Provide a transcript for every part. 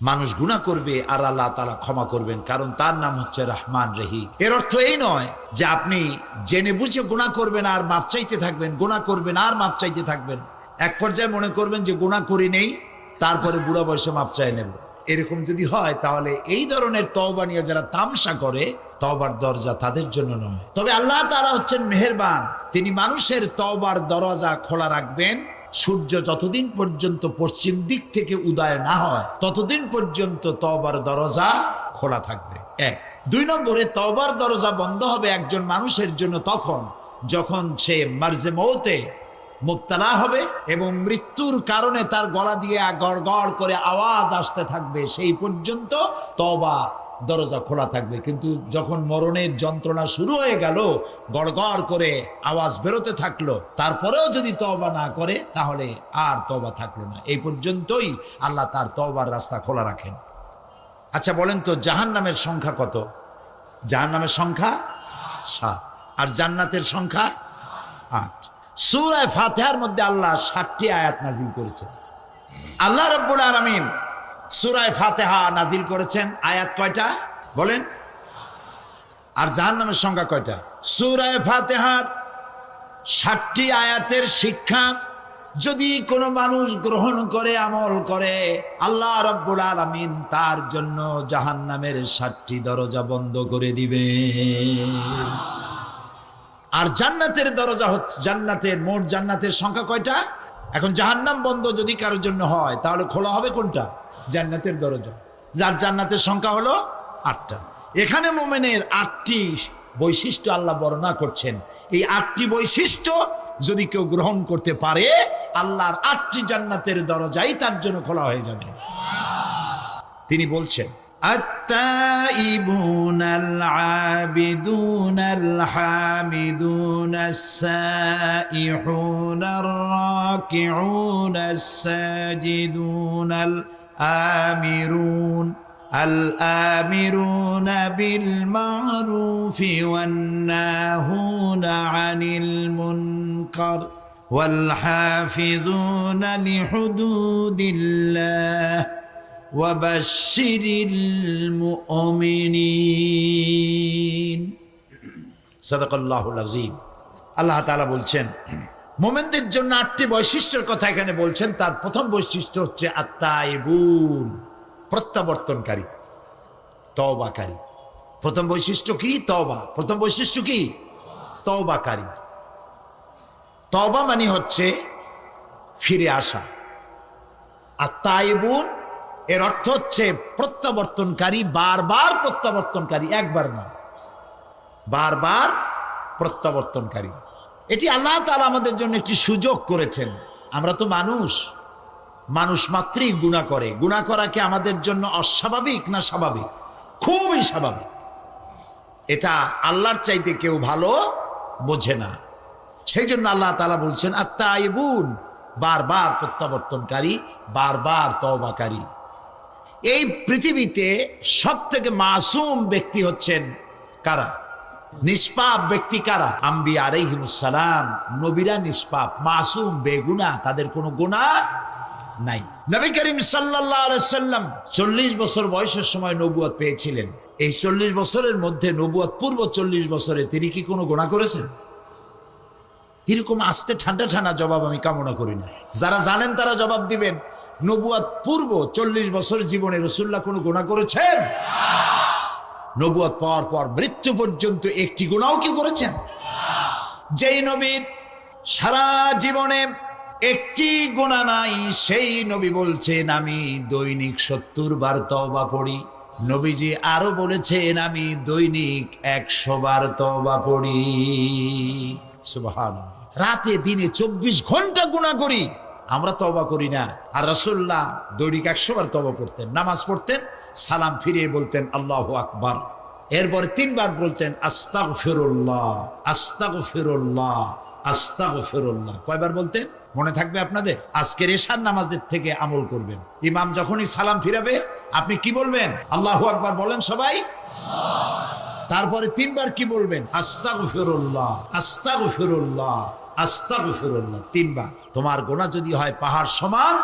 মানুষ গুনাহ করবে আর আল্লাহ তাআলা ক্ষমা করবেন, কারণ তার নাম হচ্ছে রহমান রহিম। এর অর্থ এই নয় যে আপনি জেনে বুঝে গুনাহ করবেন আর মাপ চাইতে থাকবেন, গুনাহ করবেন আর মাপ চাইতে থাকবেন। এক পর্যায়ে মনে করবেন যে গুনাহ করি নেই, তারপরে বুড়া বয়সে মাপ চাই নেব। এরকম যদি হয় তাহলে এই ধরনের তওবা নিয়ে যারা তামসা করে, তওবার দরজা তাদের জন্য নয়। তবে আল্লাহ তাআলা হচ্ছেন মেহেরবান, তিনি মানুষের তওবার দরজা খোলা রাখবেন। সূর্য যতদিন পর্যন্ত পশ্চিম দিক থেকে উদয় না হয় ততদিন পর্যন্ত তওবার দরজা খোলা থাকবে। এক। দুই নম্বরে, তওবার দরজা বন্ধ হবে একজন মানুষের জন্য তখন যখন সে মার্জে মৌতে মুবতালা হবে এবং মৃত্যুর কারণে তার গলা দিয়ে গড় গড় করে আওয়াজ আসতে থাকবে, সেই পর্যন্ত তওবা দরজা খোলা থাকবে। কিন্তু যখন মরণের যন্ত্রণা শুরু হয়ে গেল, গড় গড় করে আওয়াজ বেরোতে থাকলো, তারপরেও যদি তওবা না করে তাহলে আর তওবা থাকলো না। এই পর্যন্তই আল্লাহ তার তওবার রাস্তা খোলা রাখেন। আচ্ছা বলেন তো, জাহান্নামের সংখ্যা কত? জাহান্নামের সংখ্যা 7 আর জান্নাতের সংখ্যা 8। সূরা ফাতিহার মধ্যে আল্লাহ 7টি আয়াত নাজিল করেছেন। আল্লাহ রাব্বুল আলামিন সূরা ফাতিহা নাজিল করেছেন, আয়াত কয়টা বলেন? আর জাহান্নামের সংখ্যা কয়টা? সূরা ফাতিহার 7টি আয়াতের শিক্ষা যদি কোনো মানুষ গ্রহণ করে, আমল করে, আল্লাহ রাব্বুল আলামিন তার জন্য জাহান্নামের 7টি দরজা বন্ধ করে দিবে। আর জান্নাতের দরজা হচ্ছে, মোট জান্নাতের সংখ্যা কয়টা? এখন জাহান্নাম বন্ধ যদি কারোর জন্য হয় তাহলে খোলা হবে কোনটা? জান্নাতের দরজা, যার জান্নাতের সংখ্যা হলো 8টা। এখানে মুমিনের 8টি বৈশিষ্ট্য আল্লাহ বর্ণনা করছেন। এই 8টি বৈশিষ্ট্য যদি কেউ গ্রহণ করতে পারে, আল্লাহর 8টি জান্নাতের দরজাই তার জন্য খোলা হয়ে যাবে। তিনি বলছেন, التائبون العابدون الحامدون السائحون الراكعون الساجدون الآمرون بالمعروف والناهون عن المنكر والحافظون لحدود الله وبشر المؤمنين صدق الله العظيم। আল্লাহ তাআলা বলছেন মুমিনদের জন্য 8টি বৈশিষ্ট্যের কথা এখানে বলছেন। তার প্রথম বৈশিষ্ট্য হচ্ছে আত-তাইবুন, প্রত্যাবর্তনকারী, তওবাকারী। প্রথম বৈশিষ্ট্য কি? তওবা। প্রথম বৈশিষ্ট্য কি? তওবাকারী। তওবা মানে হচ্ছে ফিরে আসা। আত-তাইবুন এর অর্থ হচ্ছে প্রত্যাবর্তনকারী, বারবার প্রত্যাবর্তনকারী, একবার না, বারবার প্রত্যাবর্তনকারী। এটি আল্লাহ তাআলা আমাদের জন্য একটি সুযোগ করেছেন। আমরা তো মানুষ মাত্রই গুনাহ করে। গুনাহ করা কি আমাদের জন্য অস্বাভাবিক না স্বাভাবিক? খুবই স্বাভাবিক। এটা আল্লাহর চাইতে কেউ ভালো বোঝে না। সেই জন্য আল্লাহ তাআলা বলছেন আত-তাইবুন, বারবার প্রত্যাবর্তনকারী, বারবার তওবাকারী। এই পৃথিবীতে সব থেকে মাসুম ব্যক্তি হচ্ছেন কারা? নিষ্পাপ ব্যক্তি কারা? আম্বিয়া আলাইহিমুস সালাম। নবীরা নিষ্পাপ, মাসুম, বেগুনাহ, তাদের কোনো গুনাহ নাই। নবী করিম সাল্লাল্লাহু আলাইহি সাল্লাম 40 বছর বয়সের সময় নবুয়ত পেয়েছিলেন। এই 40 বছরের মধ্যে, নবুয়ত পূর্ব 40 বছরে তিনি কি কোনো গুনাহ করেছেন? এরকম আস্তে ঠান্ডা ঠান্ডা জবাব আমি কামনা করি না। যারা জানেন তারা জবাব দিবেন। নবুয়ত পূর্ব 40 বছর জীবনে রাসূলুল্লাহ কোনো গুনাহ করেছেন? নবুয়ত পাওয়ার পর মৃত্যু পর্যন্ত একটি গুনাহও কি করেছেন? যেই নবীর সারা জীবনে একটি গুনাহ নাই, সেই নবী বলছেন আমি দৈনিক 70 বার তওবা পড়ি। নবীজি আরো বলেছেন আমি দৈনিক 100 বার তওবা পড়ি। সুবহানাল্লাহ। রাতে দিনে 24 ঘন্টা গুনাহ করি, আমরা তওবা করি না। আর রাসূলুল্লাহ দৈনিক 100 বার তওবা পড়তেন। নামাজ পড়তেন, সালাম ফিরিয়ে বলতেন আল্লাহু আকবার, এরপরে 3 বার বলতেন আস্তাগফিরুল্লাহ, আস্তাগফিরুল্লাহ, আস্তাগফিরুল্লাহ। কয়বার বলতেন মনে থাকবে আপনাদের? আজকের এশার নামাজের থেকে আমল করবেন। ইমাম যখনই সালাম ফিরাবে আপনি কি বলবেন? আল্লাহু আকবার বলেন সবাই। তারপরে 3 বার কি বলবেন? আস্তাগফিরুল্লাহ, আস্তাগফিরুল্লাহ, আস্তাগফিরুল্লাহ, 3 বার। তোমার গুনাহ যদি হয় পাহাড় সমান,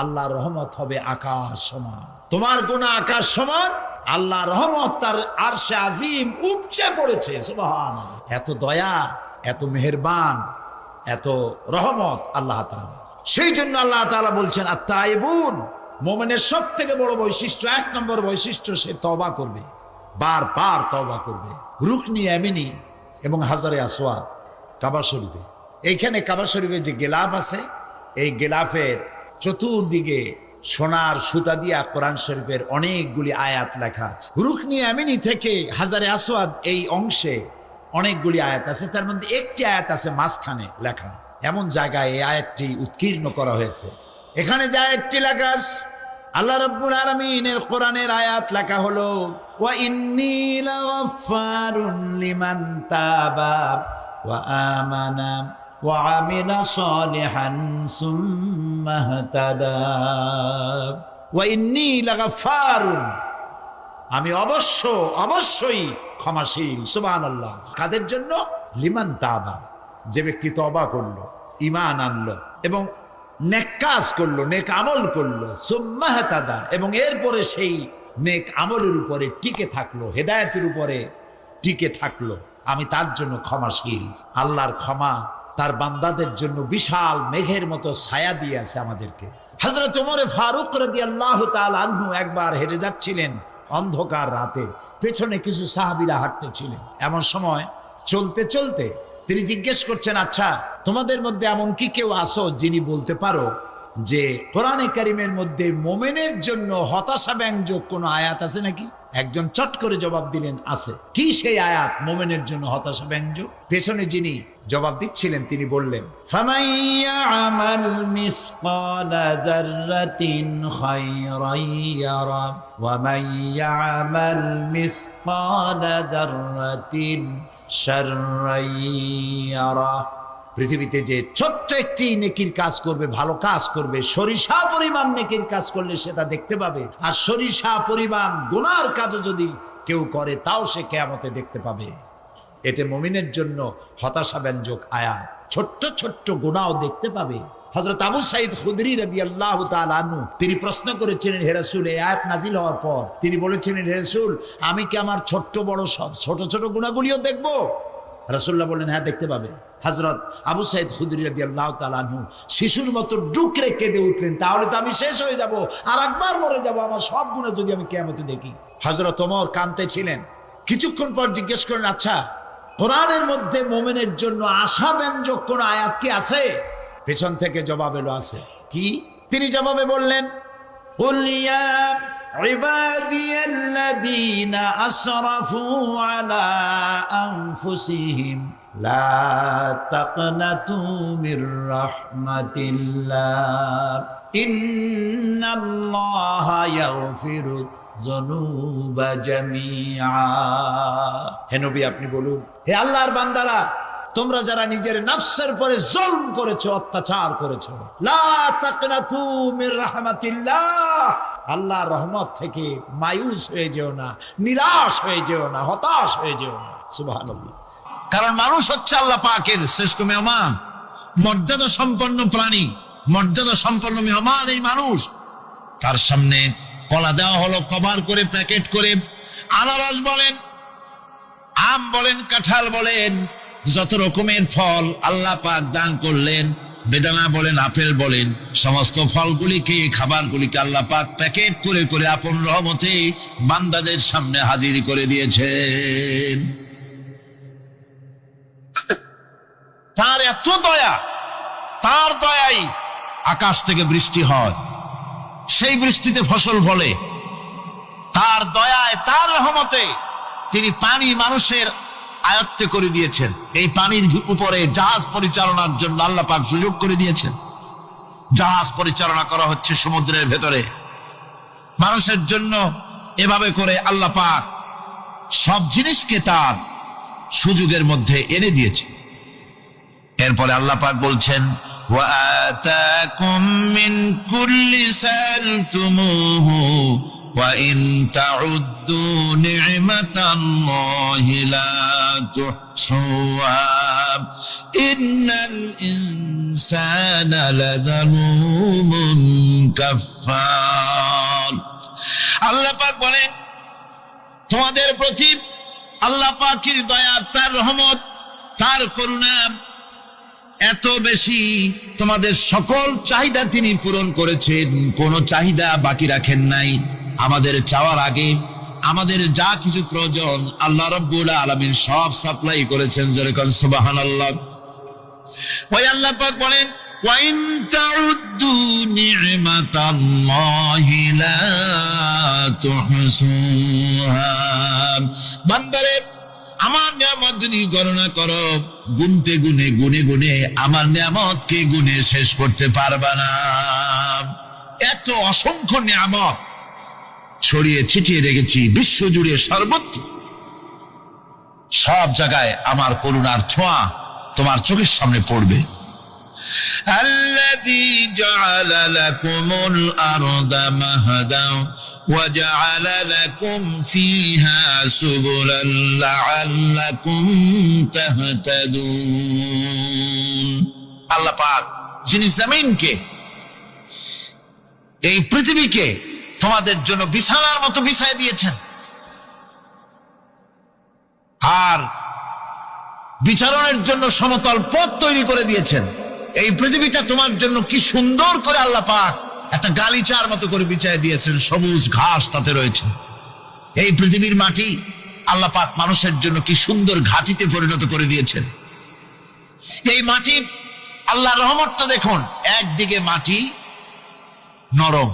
আল্লাহ রহমত হবে আকাশ সমান। তোমার গুনাহ আকাশ সমান, আল্লাহ রহমত তার আরশে আজিম উপচে পড়েছে। সুবহানাল্লাহ। এত দয়া, এত মেহেরবান, এত রহমত আল্লাহ তাআলা। সেই জন্য আল্লাহ তাআলা বলছেন আত-তাইবুন, মুমিনের সবথেকে বড় বৈশিষ্ট্য, 1 নম্বর বৈশিষ্ট্য, সে তওবা করবে, বারবার তওবা করবে। রুকনি ইয়ামিনি এবং হাজারে আসওয়াদ কাবা শরীফে, এইখানে কাবা শরীফে যে গেলাফ আছে, এই গেলাফের চতুর্দিকে সোনার সুতা দিয়া কোরআন শরীফের অনেকগুলি আয়াত লেখা আছে। রুকনি ইয়ামিনি থেকে হাজারে আসওয়াদ এই অংশে অনেকগুলি আয়াত আছে, তার মধ্যে একটি আয়াত আছে মাঝখানে লেখা। এমন জায়গায় এই আয়াতটি উৎকীর্ণ করা হয়েছে। এখানে যে আয়াতটি লেখা আছে, আল্লাহ রাব্বুল আলামিনের কোরআনের আয়াত লেখা হলো ওয়া ইন্নী লাগাফফারুন লিমান তাবা ওয়া আমানা ওয়া আমিলা সালিহান সুম্মা ইহতাদা। ওয়া ইন্নী লাগাফফারুন, আমি অবশ্যই ক্ষমাশীল। সুবহানাল্লাহ। কাদের জন্য? লিমান তাবা, যে ব্যক্তি তওবা করলো, ঈমান আনলো এবং নেক কাজ করলো, নেক আমল করলো, সুম্মা ইহতাদা, এবং এরপরে সেই নেক আমলের উপরে টিকে থাকলো, হেদায়েতের উপরে টিকে থাকলো, আমি তার জন্য ক্ষমাশীল। আল্লাহর ক্ষমা তার বান্দাদের জন্য বিশাল মেঘের মতো ছায়া দিয়ে আছে আমাদেরকে। হযরত ওমর ফারুক রাদিয়াল্লাহু তাআলা আনহু একবার হেঁটে যাচ্ছিলেন অন্ধকার রাতে, পেছনে কিছু সাহাবীরা হাঁটতেছিলেন। এমন সময় চলতে চলতে তিনি জিজ্ঞেস করছেন, আচ্ছা তোমাদের মধ্যে এমন কি কেউ আছো যিনি বলতে পারো যে কোরআনে কারিমের মধ্যে মোমেনের জন্য হতাশা ব্যঞ্জক কোনো আয়াত আছে নাকি? একজন চট করে জবাব দিলেন, আছে। কি সেই আয়াত মোমেনের জন্য হতাশা ব্যঞ্জক? পেছনে যিনি জবাব দিচ্ছিলেন তিনি বললেন, ফামান ইয়ামাল মিসকালা যাররাতিন খায়রান ইয়ারা ওয়া মান ইয়ামাল মিসকালা যাররাতিন শাররান ইয়ারা। পৃথিবীতে যে ছোট্ট একটি নেকির কাজ করবে, ভালো কাজ করবে, সরিষা পরিমাণ নেকির কাজ করলে সেটা দেখতে পাবে, আর সরিষা পরিমাণ গুনার কাজও যদি কেউ করে তাও সে কিয়ামতে দেখতে পাবে। এটা মুমিনের জন্য হতাশা ব্যঞ্জক আয়াত। ছোট্ট ছোট্ট গুনাহও দেখতে পাবে। হযরত আবু সাঈদ খুদরি রাদিয়াল্লাহু তাআলা আনহু তিনি প্রশ্ন করেছিলেন, হে রাসূল, এই আয়াত নাজিল হওয়ার পর তিনি বলেছিলেন, হে রাসূল, আমি কি আমার ছোট্ট বড় সব ছোট ছোট গুনাহগুলিও দেখব? রাসূলুল্লাহ বললেন, হ্যাঁ দেখতে পাবে। হযরত আবু সাঈদ খুদরি রাদিয়াল্লাহু তাআলা আনহু শিশুর মতো ডুকরে কেঁদে উঠলেন, তাহলে তো আমি শেষ হয়ে যাব, আর একবার মরে যাব, আমার সব গুনাহ যদি আমি কিয়ামতে দেখি। হযরত ওমর কাঁদতেছিলেন। কিছুক্ষণ পর জিজ্ঞেস করেন, আচ্ছা কোরআনের মধ্যে মুমিনের জন্য আশা ব্যঞ্জক কোন আয়াত কি আছে? পেছন থেকে জবাব এলো, আছে। কি? তিনি জবাবে বললেন, কুল ইয়া ইবাদিয়াল্লাযীনা আসরাফু আলা আনফুসিহিম লা তাকনাতু মির রাহমাতিল্লাহ ইন্নাল্লাহা ইয়াগফিরু যুনুবা জামিআ। হে নবী, আপনি বলুন, হে আল্লাহর বান্দারা, তোমরা যারা নিজের নফসের উপরে জুলম করেছো, অত্যাচার করেছো, লা তাকনাতু মির রাহমাতিল্লাহ, আল্লাহর রহমত থেকে মায়ুস হয়ে যেও না, নিরাশ হয়ে যেও না, হতাশ হয়ে যেও না। সুবহানাল্লাহ। কারণ মানুষ হচ্ছে আল্লাহ পাকের শ্রেষ্ঠ মেহমান, মর্যাদা সম্পন্ন প্রাণী, মর্যাদা সম্পন্ন মেহমান এই মানুষ। তার সামনে কলা দেওয়া হলো কভার করে, প্যাকেট করে। আনারস বলেন, আম বলেন, কাঁঠাল বলেন, যত রকমের ফল আল্লাহ পাক দান করলেন, বেদানা বলেন, আপেল বলেন, সমস্ত ফলগুলিকে, খাবারগুলিকে আল্লাহ পাক প্যাকেট করে করে আপন রহমতে বান্দাদের সামনে হাজির করে দিয়েছেন। তার এত দয়া, তার দয়াই আকাশ থেকে বৃষ্টি হয়, সেই বৃষ্টিতে ফসল ফলে। তার দয়ায়, তার রহমতে তিনি পানি মানুষের আয়ত্তে করে দিয়েছেন। এই পানির উপরে জাহাজ পরিচালনার জন্য আল্লাহ পাক সুযোগ করে দিয়েছেন। জাহাজ পরিচালনা করা হচ্ছে সমুদ্রের ভেতরে মানুষের জন্য। এভাবে করে আল্লাহ পাক সব জিনিসকে তার সুযোগের মধ্যে এনে দিয়েছে। এরপরে আল্লাহ পাক বলছেন, ওয়া আতাকুম মিন কুল্লি সালতুমুহু ওয়া ইন তাউদ্দু নি'মাতাল্লাহি লা তুহসুহা। ইন্নাল ইনসানা লাযালুমুন কাফফার। আল্লাহ পাক বলেন, তোমাদের প্রতি আল্লাহ পাকের দয়া, তার রহমত, তার করুণা এত বেশি, তোমাদের সকল চাহিদা তিনি পূরণ করেছেন, কোনো চাহিদা বাকি রাখেন নাই। আমাদের চাওয়ার আগে আমাদের যা কিছু প্রয়োজন আল্লাহ রাব্বুল আলামিন সব সাপ্লাই করেছেন। যেরকম সুবহানাল্লাহ। ওই আল্লাহ পাক বলেন, ওয়া ইন তাউদ্দু নি'মাতাল্লাহি লা তুহসুহা। বান্দারে, আমার নিয়ামত যদি গণনা করো, গুনতে গুনে গুনে গুনে আমার নিয়ামতকে গুনে শেষ করতে পারবা না। এত অসংখ্য নিয়ামত ছড়িয়ে ছিটিয়ে রেখেছি বিশ্ব জুড়ে, সর্বত্র সব জায়গায় আমার করুণার ছোঁয়া তোমার চোখের সামনে পড়বে। الذي جعل لكم الأرض مهدا وجعل لكم فيها سبلا لعلكم تهتدون। আল্লাহ পাক যিনি জমিনকে, এই পৃথিবীকে তোমাদের জন্য বিছানার মতো বিছায় দিয়েছেন, আর বিচরণের জন্য সমতল পথ তৈরি করে দিয়েছেন। এই পৃথিবীটা তোমার জন্য কি সুন্দর করে আল্লাহ পাক একটা গালিচার মতো করে বিছায় দিয়েছেন, সবুজ ঘাস তাতে রয়েছে। এই পৃথিবীর মাটি আল্লাহ পাক মানুষের জন্য কি সুন্দর ঘাটিতে পরিণত করে দিয়েছেন। এই মাটি, আল্লাহর রহমতটা দেখুন, একদিকে মাটি নরম,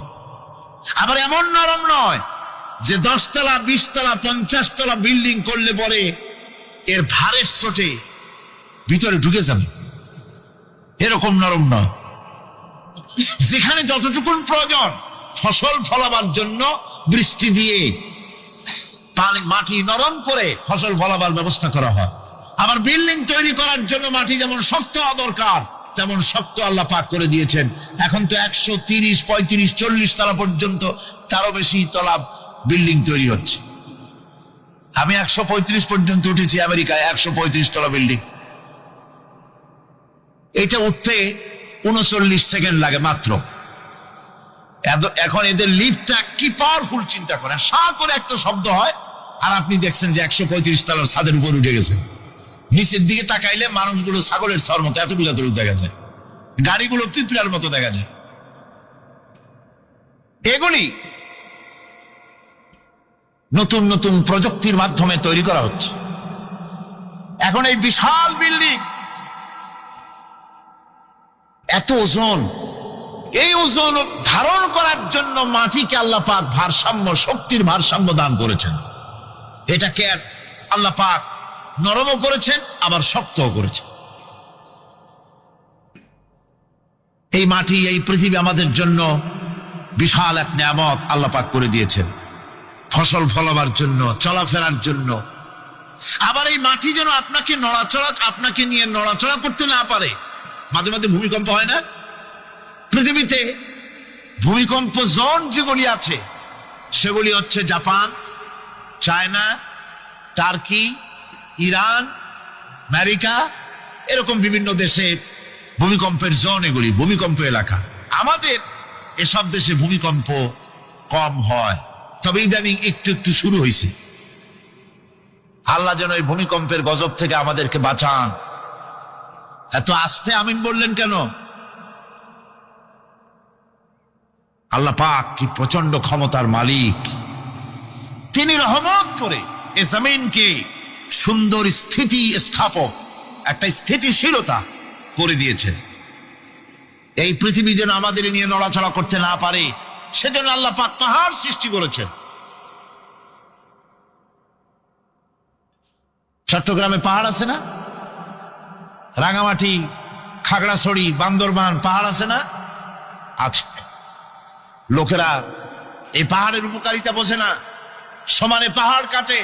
আবার এমন নরম নয় যে 10 তলা 20 তলা 50 তলা বিল্ডিং করলে পরে এর ভারের চোটে ভিতরে ঢুকে যাবে, এরকম নরম নয়। যেখানে যতটুকু প্রয়োজন ফসল ফলাবার জন্য বৃষ্টি দিয়ে পানি, মাটি নরম করে ফসল ফলাবার ব্যবস্থা করা হয়। আবার বিল্ডিং তৈরি করার জন্য মাটি যেমন শক্ত হওয়া দরকার, তেমন শক্ত আল্লাহ পাক করে দিয়েছেন। এখন তো 130, 35, 40 তলা পর্যন্ত, তারও বেশি তলা বিল্ডিং তৈরি হচ্ছে। আমি 135 পর্যন্ত উঠেছি আমেরিকায়, 135 তলা বিল্ডিং। এটা উঠতে 39 সেকেন্ড লাগে মাত্র। এখন এদের লিফটটা কি পাওয়ারফুল চিন্তা করেন, সা করে একটা শব্দ হয়, আর আপনি দেখছেন যে 135 তলার ছাদের উপর উঠে গেছে। নিচের দিকে তাকাইলে মানুষগুলো ছাগলের ছর মতো এতটুকু এতটুকু দেখা যায়, গাড়িগুলো পিঁপড়ার মতো দেখা যায়। এগুলি নতুন নতুন প্রযুক্তির মাধ্যমে তৈরি করা হচ্ছে। এখন এই বিশাল বিল্ডিং, এত ওজন, এই ওজন ধারণ করার জন্য মাটিকে আল্লাহ পাক ভারসাম্য, শক্তির ভারসাম্য দান করেছেন। এটাকে আল্লাহ পাক নরমও করেছেন, আবার শক্তও করেছেন। এই মাটি, এই পৃথিবী আমাদের জন্য বিশাল এক নিয়ামত আল্লাহ পাক করে দিয়েছেন, ফসল ফলাবার জন্য, চলাফেরার জন্য। আবার এই মাটি যেন আপনাকে নিয়ে নড়াচড়া করতে না পারে। মাঝে মাঝে ভূমিকম্প হয় না? পৃথিবীতে ভূমিকম্প জোন যেগুলি আছে সেগুলি হচ্ছে Japan, China, turkey, Iran, America, এরকম বিভিন্ন দেশে ভূমিকম্পের জোন, এগুলি ভূমিকম্প এলাকা। আমাদের এসব দেশে ভূমিকম্প কম হয়, তবে ইদানিং একটু একটু শুরু হয়েছে। আল্লাহ যেন এই ভূমিকম্পের গজব থেকে আমাদেরকে বাঁচান। এত আস্তে আমিন বললেন কেন? আল্লাহ পাক কি প্রচন্ড ক্ষমতার মালিক। তিনি রহমত করে এ জমিনকে সুন্দর স্থিতি স্থাপক, একটা স্থিতিশীলতা করে দিয়েছেন। এই পৃথিবী যেন আমাদের নিয়ে নড়াচড়া করতে না পারে, সেজন্য আল্লাহ পাক পাহাড় সৃষ্টি করেছেন। চট্টগ্রামে পাহাড় আছে না? রাঙামাটি, খাগড়াছড়ি, বান্দরবান পাহাড় আছে না? আছে। লোকেরা এই পাহাড়ের উপকারিতা বোঝে না, সমানে পাহাড় কাটে।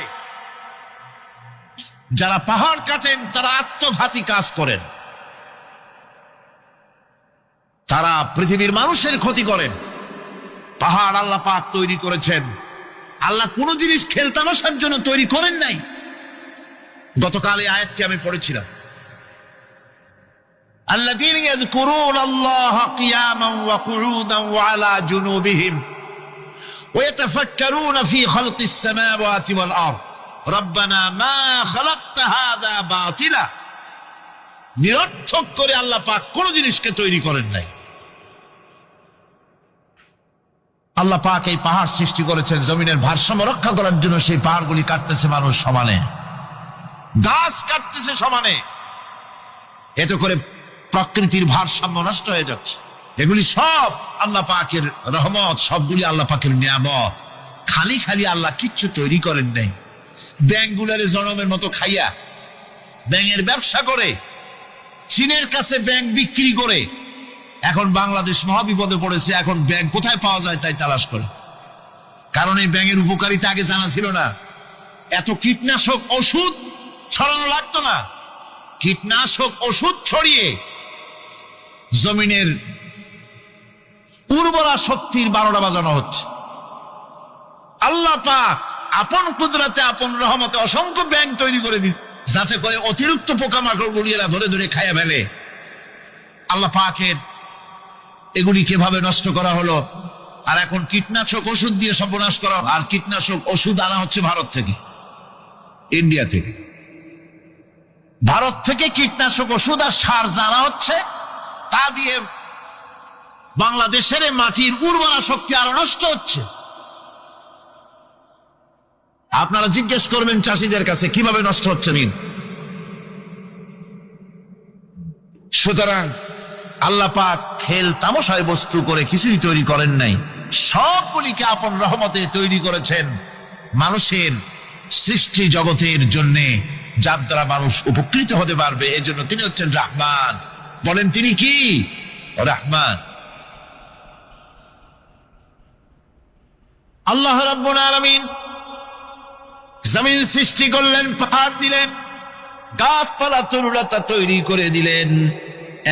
যারা পাহাড় কাটেন তারা আত্মঘাতী কাজ করেন, তারা পৃথিবীর মানুষের ক্ষতি করেন। পাহাড় আল্লাহ পাক তৈরি করেছেন। আল্লাহ কোন জিনিস খেলতামাশার জন্য তৈরি করেন নাই। গতকাল এই আয়াতটি আমি পড়েছিলাম, الذين يذكرون الله قياما وقعودا وعلى جنوبهم ويتفكرون في خلق السماوات والأرض ربنا ما خلقت هذا باطلا নিরর্থক করে আল্লাহ পাক কোন জিনিসকে তৈরি করেন নাই। আল্লাহ পাক এই পাহাড় সৃষ্টি করেছেন জমিনের ভারসাম্য রক্ষা করার জন্য। সেই পাহাড়গুলি কাটতেছে মানুষ সমানে, গাছ কাটতেছে সমানে, এতে করে প্রকৃতির ভারসাম্য নষ্ট হয়ে যাচ্ছে। এগুলি সব আল্লাহ পাকের রহমত, সবগুলি আল্লাহ পাকের নিয়ামত। খালি খালি আল্লাহ কিচ্ছু তৈরি করেন নাই। ব্যাংকগুলারে জনমের মতো খাইয়া ব্যাংকের ব্যবসা করে, চীনের কাছে ব্যাংক বিক্রি করে এখন বাংলাদেশ মহাবিপদে পড়েছে। এখন ব্যাংক কোথায় পাওয়া যায় তাই তালাশ করে, কারণ এই ব্যাংকের উপকারিতা আগে জানা ছিল না। এত কীটনাশক ওষুধ ছড়ানো লাগতো না। কীটনাশক ওষুধ ছড়িয়ে জমিনের উর্বরা শক্তির 12টা বাজানো হচ্ছে। আল্লাহ পাক আপন কুদরতে, আপন রহমতে অসংখ্য ব্যাংক তৈরি করে দিচ্ছে, যাতে করে অতিরিক্ত পোকামাকড় গুলিয়েরা ধরে ধরে খাইয়া ফেলে। আল্লাহ পাকের এগুলি কিভাবে নষ্ট করা হলো। আর এখন কীটনাশক ওষুধ দিয়ে সর্বনাশ করা। আর কীটনাশক ওষুধ আনা হচ্ছে ভারত থেকে, ইন্ডিয়া থেকে। ভারত থেকে কীটনাশক ওষুধ আর সার জানা হচ্ছে, তা দিয়ে বাংলাদেশের মাটির উর্বরা শক্তি আরো নষ্ট হচ্ছে। আপনারা জিজ্ঞেস করবেন চাষীদের কাছে কিভাবে নষ্ট হচ্ছে নিন। সুতরাং আল্লাহ পাক খেল তামাশায় বস্তু করে কিছুই তৈরি করেন নাই, সবগুলিকে আপন রহমতে তৈরি করেছেন মানুষের সৃষ্টি জগতের জন্য, যার দ্বারা মানুষ উপকৃত হতে পারবে। এই জন্য তিনি হচ্ছেন রহমান। বলেন তিনি কি? রহমান। আল্লাহ রাব্বুল আলামিন জমিন সৃষ্টি করলেন, পাহাড় দিলেন, গাছপালা তরুলতা তৈরি করে দিলেন।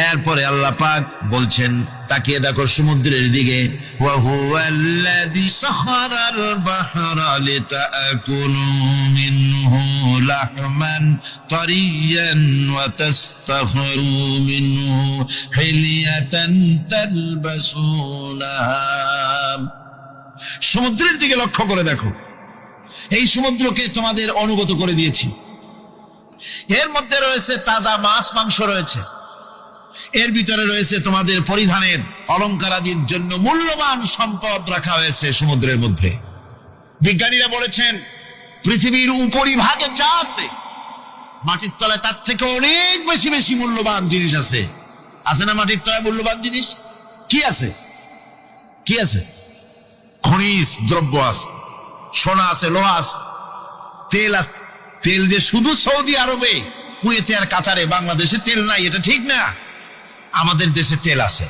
এরপরে আল্লাহ পাক বলছেন, তাকিয়ে দেখো সমুদ্রের দিকে, ওয়া হুয়াল্লাযী সাখারাল বাহরা লিতাকুলু মিনহু লাহমান তারিয়ান ওয়া তাস্তাখরু মিনহু হিলিয়াতান তালবাসুনাহা। সমুদ্রের দিকে লক্ষ্য করে দেখো, এই সমুদ্রকে তোমাদের অনুগত করে দিয়েছি। এর মধ্যে রয়েছে তাজা মাছ মাংস রয়েছে, এর ভিতরে রয়েছে তোমাদের পরিধানের অলংকার আদির জন্য মূল্যবান সম্পদ রাখা হয়েছে সমুদ্রের মধ্যে। বিজ্ঞানীরা বলেছেন পৃথিবীর উপরিভাগে যা আছে মাটির তলায় তার থেকে অনেক বেশি বেশি মূল্যবান জিনিস আছে। আছে না মাটির তলায় মূল্যবান জিনিস? কি আছে? কি আছে? খনিজ দ্রব্য আছে, সোনা আছে, লোহা আছে, তেল আছে। তেল যে শুধু সৌদি আরবে, কুয়েতে আর কাতারে, বাংলাদেশে তেল নাই এটা ঠিক না। আমাদের দেশে তেল আছে।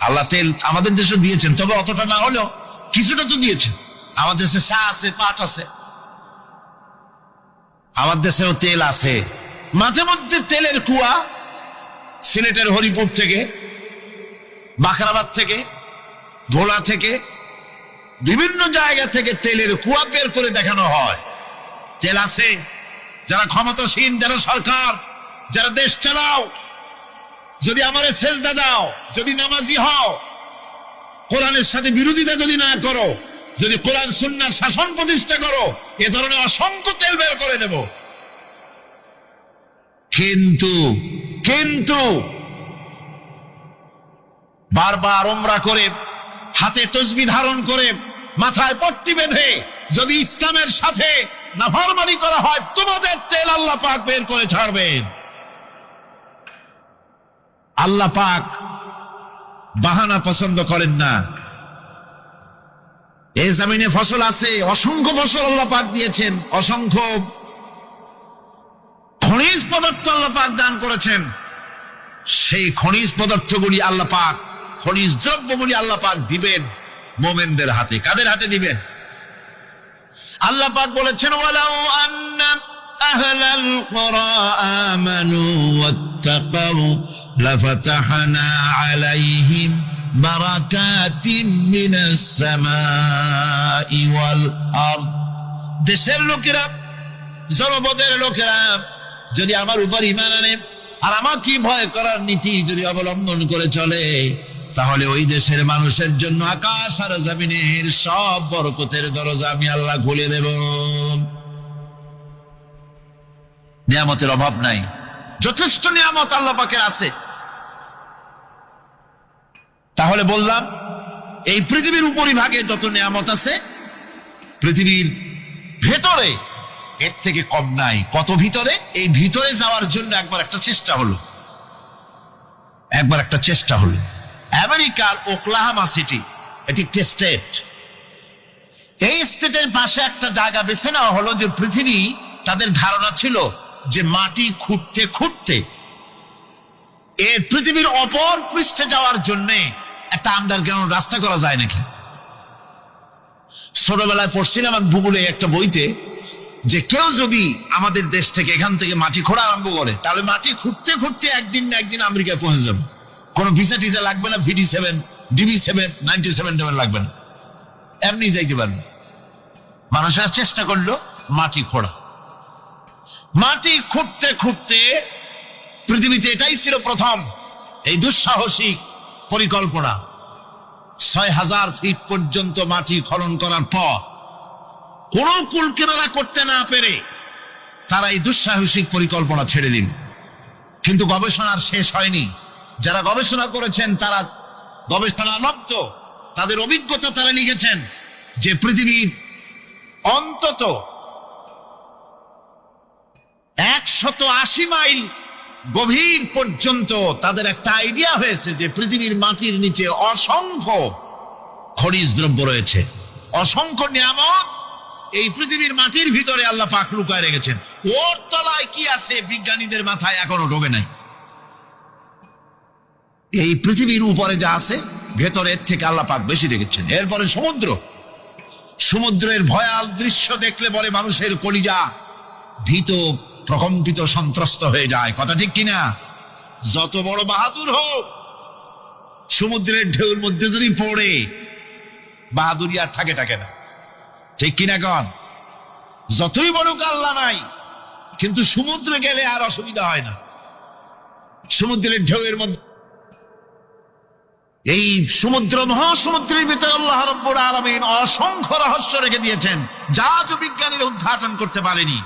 আল্লাহ তেল আমাদের দেশে দিয়েছেন, তবে অতটা না হলেও কিছুটা তো দিয়েছেন। আমাদের দেশে চা আছে, পাট আছে, আমার দেশেও তেল আছে। মাঝে মধ্যে তেলের কুয়া সিলেটের হরিপুর থেকে, বাখরাবাদ থেকে, ভোলা থেকে, বিভিন্ন জায়গা থেকে তেলের কুয়া বের করে দেখানো হয়। তেল আছে। যারা ক্ষমতাসীন, যারা সরকার, যারা দেশ চালাও, যদি আমারে সেজদা দাও, যদি নামাজি হও, কোরআনের সাথে বিরোধিতা যদি না করো, যদি কোরআন সুন্নাহর শাসন প্রতিষ্ঠা করো, এ ধরনের অসংখ্য তেল বের করে দেব। কিন্তু বারবার উমরা করে, হাতে তসবিহ ধারণ করে, মাথায় পট্টি বেঁধে যদি ইসলামের সাথে নাফরমানি করা হয়, তোমাদের তেল আল্লাহ পাক বের করে ছাড়বেন। আল্লাহ পাক বাহানা পছন্দ করেন না। এই জমিনে ফসল আছে, অসংখ্য ফসল আল্লাহ পাক দিয়েছেন, অসংখ্য খনিজ পদার্থ আল্লাহ পাক দান করেছেন। সেই খনিজ পদার্থগুলি আল্লাহ পাক, খনিজ দ্রব্যগুলি আল্লাহ পাক দিবেন মোমেনদের হাতে। কাদের হাতে দিবেন? আল্লাহ পাক বলেছেন, ওয়ালাউ আন্না আহলাল কুরা আমানু ওয়াত্তাকাউ লাফাতাহনা আলাইহিম বারাকাতিম মিনাস সামাই ওয়াল আরদ। দেশের লোকেরা, জনপদের লোকেরা যদি আমার উপর ঈমান আনে, আর আমাকে ভয় করার নীতি যদি অবলম্বন করে চলে, তাহলে ওই দেশের মানুষের জন্য আকাশ আর জমিনের সব বরকতের দরজা আমি আল্লাহ খুলে দেব। নিয়ামতের অভাব নাই, যথেষ্ট নিয়ামত আল্লাহ পাকের আছে। তাহলে বললাম, এই পৃথিবীর উপরিভাগে যত নিয়ামত আছে, পৃথিবীর ভেতরে এর থেকে কম নাই। কত ভিতরে? এই ভিতরে যাওয়ার জন্য একবার একটা চেষ্টা হলো। আমেরিকার ওকলাহামা সিটি, এটি একটি স্টেট। এই স্টেটের পাশে একটা জায়গা বেছে নেওয়া হলো, যে পৃথিবী, তাদের ধারণা ছিল যে মাটি খুঁড়তে খুঁড়তে এর পৃথিবীর অপর পৃষ্ঠে যাওয়ার জন্য একটা আন্ডারগ্রাউন্ড রাস্তা করা যায় নাকি। ছোটবেলায় পড়ছিলাম ভূগোলে একটা বইতে, যে কেউ যদি আমাদের দেশ থেকে এখান থেকে মাটি খোঁড়া আরম্ভ করে, তাহলে মাটি খুঁড়তে খুঁড়তে একদিন না একদিন আমেরিকায় পৌঁছে যাবে। কোনো ভিসা টিসা লাগবে না, VD7 DB7 97 লাগবে না, এমনি যাইতে পারবে। মানুষেরা চেষ্টা করলো মাটি খোঁড়া। মাটি খুঁড়তে খুঁড়তে পৃথিবীতে এটাই ছিল প্রথম এই দুঃসাহসিক পরিকল্পনা। 6000 ফিট পর্যন্ত মাটি খনন করার পর কোন কুল কিনারা করতে না পেরে তারা এই দুঃসাহসিক পরিকল্পনা ছেড়ে দিন। কিন্তু গবেষণার শেষ হয়নি। যারা গবেষণা করেছেন তারা গবেষণালব্ধ, তাদের অভিজ্ঞতা তারা লিখেছেন যে পৃথিবীর অন্তত 180 মাইল গভীর পর্যন্ত তাদের একটা আইডিয়া হয়েছে যে পৃথিবীর মাটির নিচে অসংখ্য খনিজ দ্রব্য রয়েছে, অসংখ্য নিয়ামত এই পৃথিবীর মাটির ভিতরে আল্লাহ পাক লুকায় রেখেছেন। ওর তলায় কি আছে বিজ্ঞানীদের মাথায় এখনো ঢোকে নাই। এই পৃথিবীর উপরে যা আছে ভেতরের থেকে আল্লাহ পাক বেশি রেখেছেন। এরপরে সমুদ্রের ভয়াল দৃশ্য দেখলে পরে মানুষের কলিজা ভীত, প্রকম্পিত, সন্ত্রস্ত হয়ে যায়। কথা ঠিক কিনা? যত বড় বাহাদুর হোক, সমুদ্রের ঢেউর মধ্যে যদি পড়ে, বাহাদুরি আর থাকে না। ঠিক কিনা কন? যতই বড় আল্লাহ নাই, কিন্তু সমুদ্রে গেলে আর অসুবিধা হয় না। সমুদ্রের ঢেউয়ের মধ্যে, এই মহাসমুদ্রের ভিতরে আল্লাহ রাব্বুল আলামিন অসংখ্য রহস্য রেখে দিয়েছেন, যা আজও বিজ্ঞানীরা উদ্ঘাটন করতে পারেনি।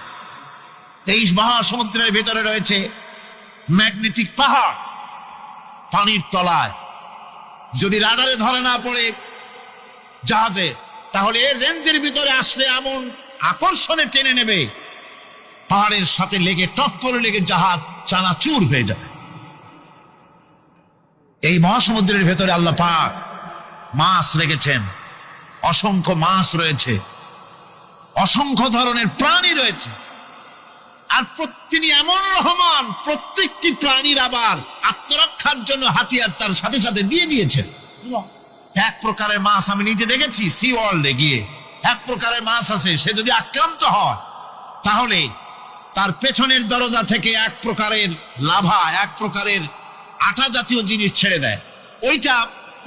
এই মহাসমুদ্রের ভিতরে রয়েছে ম্যাগনেটিক পাহাড় পানির তলায়। যদি রাডারে ধরে না পড়ে জাহাজে, তাহলে এর রেঞ্জের ভিতরে আসলে এমন আকর্ষণে টেনে নেবে, পাহাড়ের সাথে লেগে টক করে লেগে জাহাজ চানাচুর হয়ে যাবে। এই মহাসমুদ্রের ভেতরে আল্লাহ পাক মাছ রেখেছেন, অসংখ্য মাছ রয়েছে, অসংখ্য ধরনের প্রাণী রয়েছে। আর তিনি এমন রহমান, প্রত্যেকটি প্রাণীর আবার আত্মরক্ষার জন্য হাতিয়ার তার সাথে সাথে দিয়ে দিয়েছেন। এক প্রকারের মাছ আমি নিজে দেখেছি সি ওয়ার্ল্ডে গিয়ে, এক প্রকারের মাছ আছে, সে যদি আক্রান্ত হয় তাহলে তার পেছনের দরজা থেকে এক প্রকারের লাভা, এক প্রকারের আটা জাতীয় জিনিস ছেড়ে দেয়। ওইটা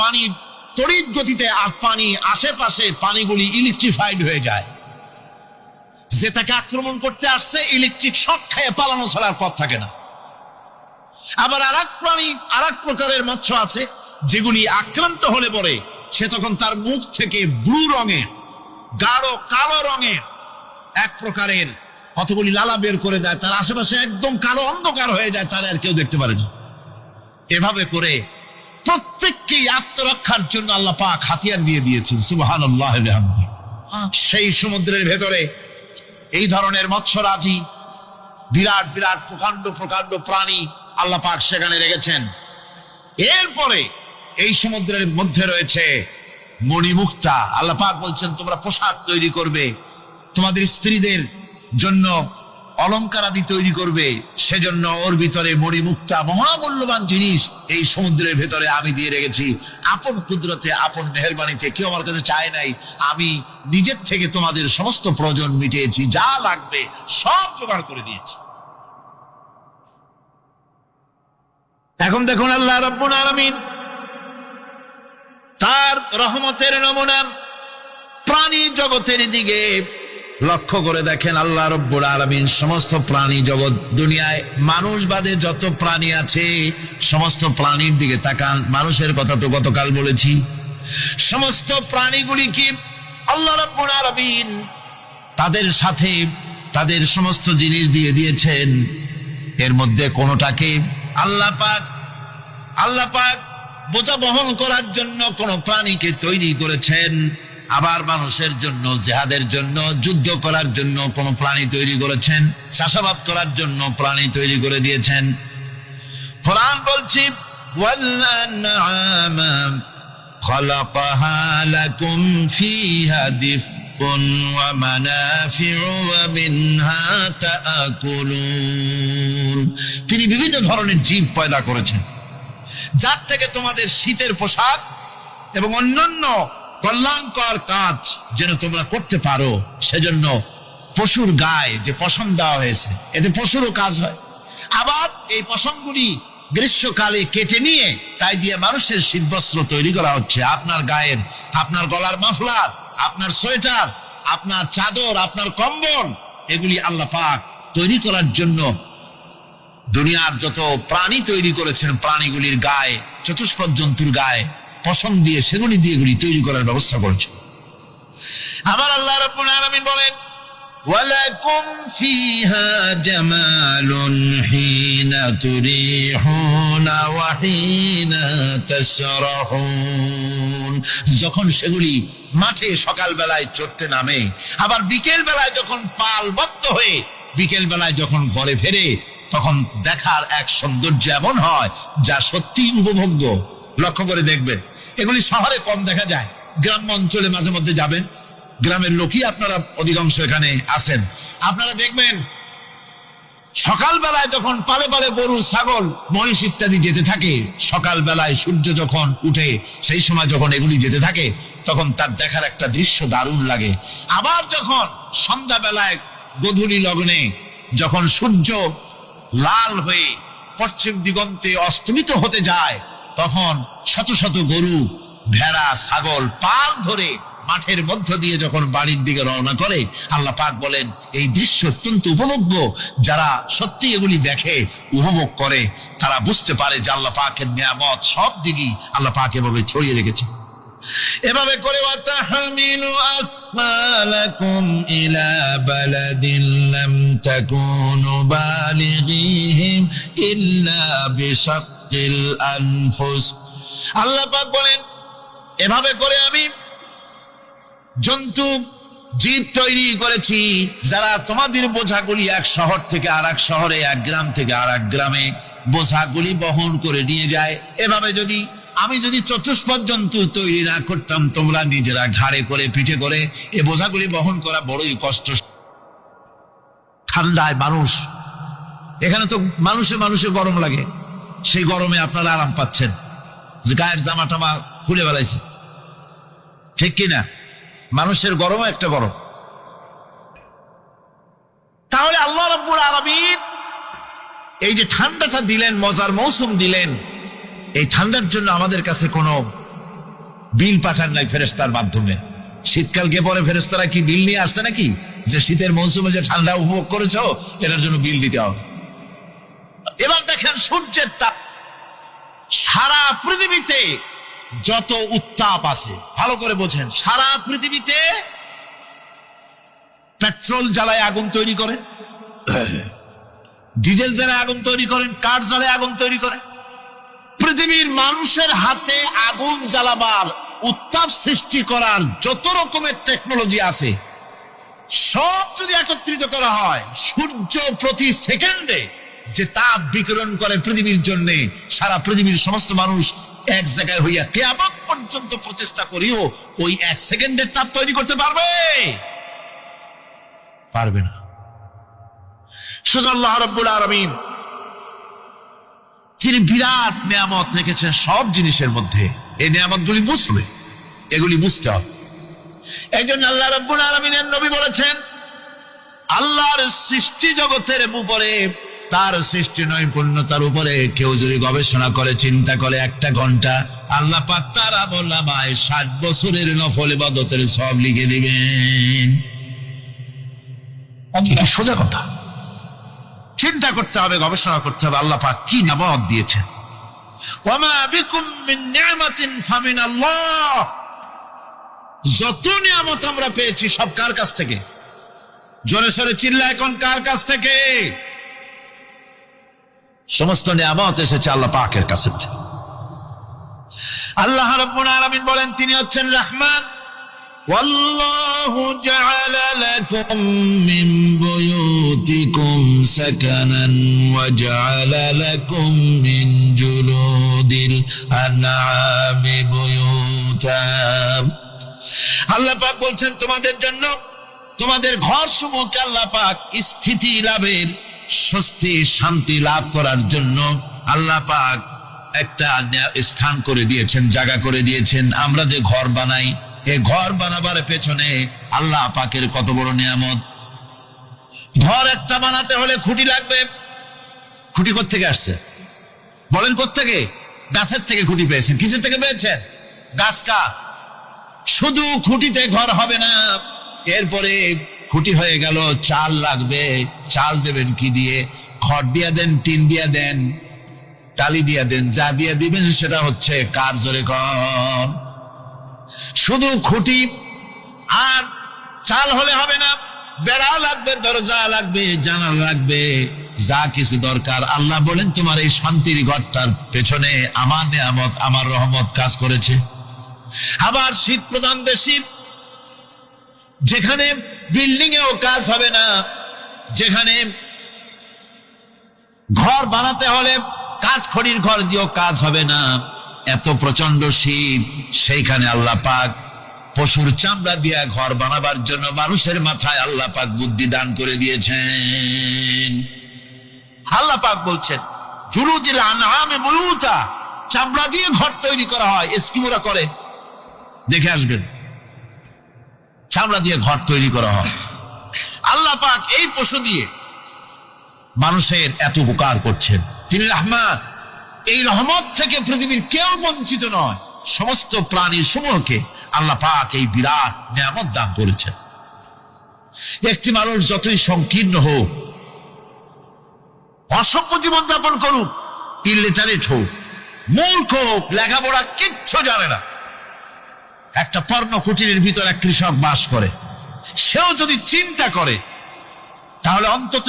পানির তড়িৎ গতিতে, আর পানি আশেপাশে পানিগুলি ইলেকট্রিফাইড হয়ে যায়। যে তাকে আক্রমণ করতে আসছে, ইলেকট্রিক শক খেয়ে পালানো ছাড়ার পথ থাকে না। আবার আর এক প্রকারের মৎস্য আছে, যেগুলি আক্রান্ত হলে পরে সে তখন তার মুখ থেকে ব্লু রঙের, গাঢ় কালো রঙের এক প্রকারের কতগুলি লালা বের করে দেয়, তার আশেপাশে একদম কালো অন্ধকার হয়ে যায়, তারা আর কেউ দেখতে পারে না। এভাবে করে প্রত্যেককেই আত্মরক্ষার জন্য আল্লাহ পাক হাতিয়ার দিয়ে দিয়েছেন। সুবহানাল্লাহ। সেই সমুদ্রের ভেতরে এই ধরনের মৎস্যরাজি, বিরাট বিরাট প্রকাণ্ড প্রকাণ্ড প্রাণী আল্লাহ পাক সেখানে রেখেছেন। এরপরে এই সমুদ্রের মধ্যে রয়েছে মণিমুক্তা। আল্লাহ পাক বলছেন, তোমরা পোশাক তৈরি করবে, তোমাদের স্ত্রীদের জন্য অলংকার আদি তৈরি করবে, সেজন্য ওর ভিতরে মণিমুক্তা মহামূল্যবান জিনিস এই সমুদ্রের ভেতরে আমি দিয়ে রেখেছি। আপন কুদরতে, আপন মেহেরবানিতে, কেউ আমার কাছে চায় নাই, আমি নিজের থেকে তোমাদের সমস্ত প্রয়োজন মিটিয়েছি, যা লাগবে সব জোগাড় করে দিয়েছি। এখন দেখুন আল্লাহ রাব্বুল আলামিন তার রহমতের নমুনা প্রাণী জগতের দিকে লক্ষ্য করে দেখেন, আল্লাহ রাব্বুল আলামিন সমস্ত প্রাণী জগৎ দুনিয়ায় মানুষ বাদে যত প্রাণী আছে সমস্ত প্রাণীর দিকে তাকান। মানুষের কথা তো গতকাল বলেছি, সমস্ত প্রাণীগুলি কি আল্লাহ রাব্বুল আলামিন তাদের সাথে তাদের সমস্ত জিনিস দিয়ে দিয়েছেন। এর মধ্যে কোনোটাকে আল্লাহ পাক বোঝা বহন করার জন্য কোন প্রাণীকে তৈরি করেছেন, আবার মানুষের জন্য, জিহাদের জন্য, যুদ্ধ করার জন্য কোন প্রাণী তৈরি করেছেন, চাষাবাদ করার জন্য প্রাণী তৈরি করে দিয়েছেন। কোরআন বলছি, ওয়াল-আনআমা খালাকাহা লাকুম ফিহা দিফকুন ওয়া মানাফিউ ওয়া মিনহা তাআকুলুন। তিনি বিভিন্ন ধরনের জীব পয়দা করেছেন, যার থেকে তোমাদের শীতের পোশাক এবং অন্যান্য কল্যাণকর কাজ যেন তোমরা করতে পারো, সেজন্য পশুর গায়ে যে পশম দেওয়া হয়েছে, এতে পশুরও কাজ হয়। আবার এই পশমগুলি গ্রীষ্মকালে কেটে নিয়ে তাই দিয়ে মানুষের শীতবস্ত্র তৈরি করা হচ্ছে। আপনার গায়ের, আপনার গলার মাফলার, আপনার সোয়েটার, আপনার চাদর, আপনার কম্বল, এগুলি আল্লাহ পাক তৈরি করার জন্য দুনিয়ার যত প্রাণী তৈরি করেছেন, প্রাণীগুলির গায়ে, চতুষ্পদ জন্তুর গায়ে পশম দিয়ে, সেগুলি দিয়ে এগুলি তৈরি করার ব্যবস্থা করেছে। আবার আল্লাহ রাব্বুল আলামিন বলেন, ওয়ালাকুম ফিহা জামালুন হিনা তুরিহুনা ওয়া হিনা তাসরাহুন। যখন সেগুলি মাঠে সকাল বেলায় চড়তে নামে, আবার বিকেল বেলায় যখন পালবদ্ধ হয়ে বিকেল বেলায় যখন ঘরে ফেরে, তখন দেখার এক সৌন্দর্য এমন হয় যা সত্যি উপভোগ্য। লক্ষ্য করে দেখবেন, এগুলি শহরে কম দেখা যায়, গ্রাম্য অঞ্চলে মাঝে মধ্যে যাবেন, গ্রামের লোকই আপনারা অধিকাংশ এখানে আছেন, আপনারা দেখবেন সকাল বেলায় যখন পালে পালে গরু, ছাগল, মহিষ ইত্যাদি যেতে থাকে, সকাল বেলায় সূর্য যখন উঠে সেই সময় যখন এগুলি যেতে থাকে, তখন তার দেখার একটা দৃশ্য দারুণ লাগে। আবার যখন সন্ধ্যা বেলায় গোধূলি লগ্নে যখন সূর্য লাল হয়ে পশ্চিম দিগন্তে অস্তমিত হতে যায়, তখন শত শত গরু, ভেড়া, ছাগল পাল ধরে মাঠের মধ্য দিয়ে যখন বাড়ির দিকে রওনা করে, আল্লাহ পাক বলেন এই দৃশ্য অত্যন্ত উপভোগ্য। যারা সত্যি এগুলি দেখে, উপভোগ করে, তারা বুঝতে পারে যে আল্লাহ পাকের নিয়ামত সব দিকেই আল্লাহ পাক এভাবে ছড়িয়ে রেখেছে। এভাবে করে ওয়াতাহমিলু আসফালাকুম ইলা বালাদিন লাম তাকুনু বালিগিহিম ইল্লা বিশাক্কিল আনফুস। আল্লাহ পাক বলেন, এভাবে করে আমি জন্তু, জীব তৈরি করেছি, যারা তোমাদের বোঝাগুলি এক শহর থেকে আর এক শহরে, এক গ্রাম থেকে আর এক গ্রামে বোঝাগুলি বহন করে নিয়ে যায়। এভাবে আমি যদি চতুষ্পদ জন্তু তৈরি না করতাম, তোমরা নিজেরা ঘাড়ে করে, পিঠে করে এ বোঝাগুলি বহন করা বড়ই কষ্ট। ঠান্ডায় মানুষ, এখানে তো মানুষে গরম লাগে, সেই গরমে আপনারা আরাম পাচ্ছেন, যে গায়ের জামা টামা খুলে বেড়াইছে, ঠিক কিনা? মানুষের গরমও একটা গরম। তাহলে আল্লাহ রাব্বুল আলামিন এই যে ঠান্ডাটা দিলেন, মজার মৌসুম দিলেন, এই ঠান্ডার জন্য আমাদের কাছে কোনো বিল পাঠান নাই ফেরেশতার মাধ্যমে। শীতকালকে পরে ফেরেশতারা কি বিল নিয়ে আসছে নাকি, যে শীতের মৌসুমে যে ঠান্ডা উপভোগ করেছো এটার জন্য বিল দিতে হবে? এবার দেখেন সূর্যের তাপ, সারা পৃথিবীতে যত উত্তাপ আছে, ভালো করে বোঝেন, সারা পৃথিবীতে পেট্রোল জ্বালায় আগুন তৈরি করে, ডিজেল জ্বালায় আগুন তৈরি করেন, কাঠ জ্বালায় আগুন তৈরি করে। পৃথিবীর মানুষের হাতে আগুন জ্বালাবার, উত্তাপ সৃষ্টি করার যত রকমের টেকনোলজি আছে, সব যদি একত্রিত করা হয়, সূর্য প্রতি সেকেন্ডে যে তাপ বিকিরণ করে পৃথিবীর জন্য, সারা পৃথিবীর সমস্ত মানুষ এক জায়গায় হইয়া কিয়ামত পর্যন্ত প্রচেষ্টা করিও ওই এক সেকেন্ডের তাপ তৈরি করতে পারবে না। শুধু আল্লাহ রাব্বুল আলামিন তিনি বিরাট নিয়ামত রেখেছেন সব জিনিসের মধ্যে। এই নিয়ামতগুলি এগুলি বুঝতে হবে। এই জন্য আল্লাহ রাব্বুল আলামিনের নবী বলেছেন, আল্লাহর সৃষ্টি জগতের উপরে, তার সৃষ্টি নৈপুণ্যতার উপরে কেউ যদি গবেষণা করে, চিন্তা করে 1 ঘন্টা, আল্লাহ পাক তার আমলনামায় 60 বছরের নফল ইবাদতের সওয়াব লিখে দিবেন। এটা সোজা কথা। চিন্তা করতে হবে, গবেষণা করতে হবে আল্লাহ পাক কি নিয়ামত দিয়েছেন। ওয়ামা বিকুম মিন নি'মাতিন ফামিনাল্লাহ। যত নিয়ামত আমরা পেয়েছি সব কার কাছ থেকে? জোরে সোরে চিল্লা এখন, কার কাছ থেকে? সমস্ত নিয়ামত এসেছে আল্লাহ পাকের কাছে। আল্লাহ রাব্বুল আলামিন বলেন তিনি হচ্ছেন রহমান। ওয়াল্লাহু জাআলা লাকুম মিন বুয়ুতিকুম সাকানান ওয়া জাআলা লাকুম মিন জুলুদিল আনআমি বুয়ুতাম। আল্লাহ পাক বলছেন তোমাদের জন্য তোমাদের ঘর সমূহকে আল্লাহ পাক স্থিতি লাভের, স্বস্তি শান্তি লাভ করার জন্য আল্লাহ পাক একটা স্থান করে দিয়েছেন, জায়গা করে দিয়েছেন। আমরা যে ঘর বানাই, এই ঘর বানাবার পেছনে আল্লাহ পাকের কত বড় নিয়ামত। ঘর একটা বানাতে হলে খুঁটি লাগবে। খুঁটি কোত্থেকে আসছে বলেন? কোত্থেকে? গাছের থেকে খুঁটি পেয়েছেন। কিসের থেকে পেয়েছেন? গাছ কা। শুধু খুঁটিতে ঘর হবে না, এরপরে খুঁটি হয়ে গেল, চাল লাগবে। চাল দেবেন কি দিয়ে? খড় দিয়া দেন, টিন দিয়া দেন, টালি দিয়া দেন, যা দিয়া দিবেন সেটা হচ্ছে কার? জোরে কর। শুধু খুঁটি আর চাল হলে হবে না, বেড়া লাগবে, দরজা লাগবে, জানালা লাগবে, যা কিছু দরকার। আল্লাহ বলেন তোমার এই শান্তির ঘরটার পেছনে আমার নিয়ামত, আমার রহমত কাজ করেছে। আবার শীত প্রধান দেশে যেখানে বিল্ডিং এও কাজ হবে না, যেখানে ঘর বানাতে হলে কাঠ খড়ির ঘর দিয়েও কাজ হবে না, এত প্রচন্ড শীত, সেইখানে আল্লাহ পাক পশুর চামড়া দিয়ে ঘর বানাবার জন্য মানুষের মাথায় আল্লাহ পাক বুদ্ধি দান করে দিয়েছেন। আল্লাহ পাক বলছেন জুলুদিল আনআমি বুয়ুতা, চামড়া দিয়ে ঘর তৈরি করা হয়। এস্কিমোরা করে, দেখে আসবেন, চামড়া দিয়ে ঘর তৈরি করা হয়। আল্লাহ পাক এই পশু দিয়ে মানুষের এত উপকার করছেন। তিনি রহমান। এই রহমত থেকে পৃথিবীর কেউ বঞ্চিত নয়। সমস্ত প্রাণী সমূহকে আল্লাহ পাক এই বিরাট নিয়ামত দান করেছেন। একটি মানুষ যতই সংকীর্ণ হোক, অসভ্য জীবনযাপন করুক, ইলিটারেট হোক, মূর্খ হোক, লেখাপড়া কিচ্ছু জানে না, একটা পর্ণ কুটিরের ভিতর এক কৃষক বাস করে, সেও যদি চিন্তা করে তাহলে অন্তত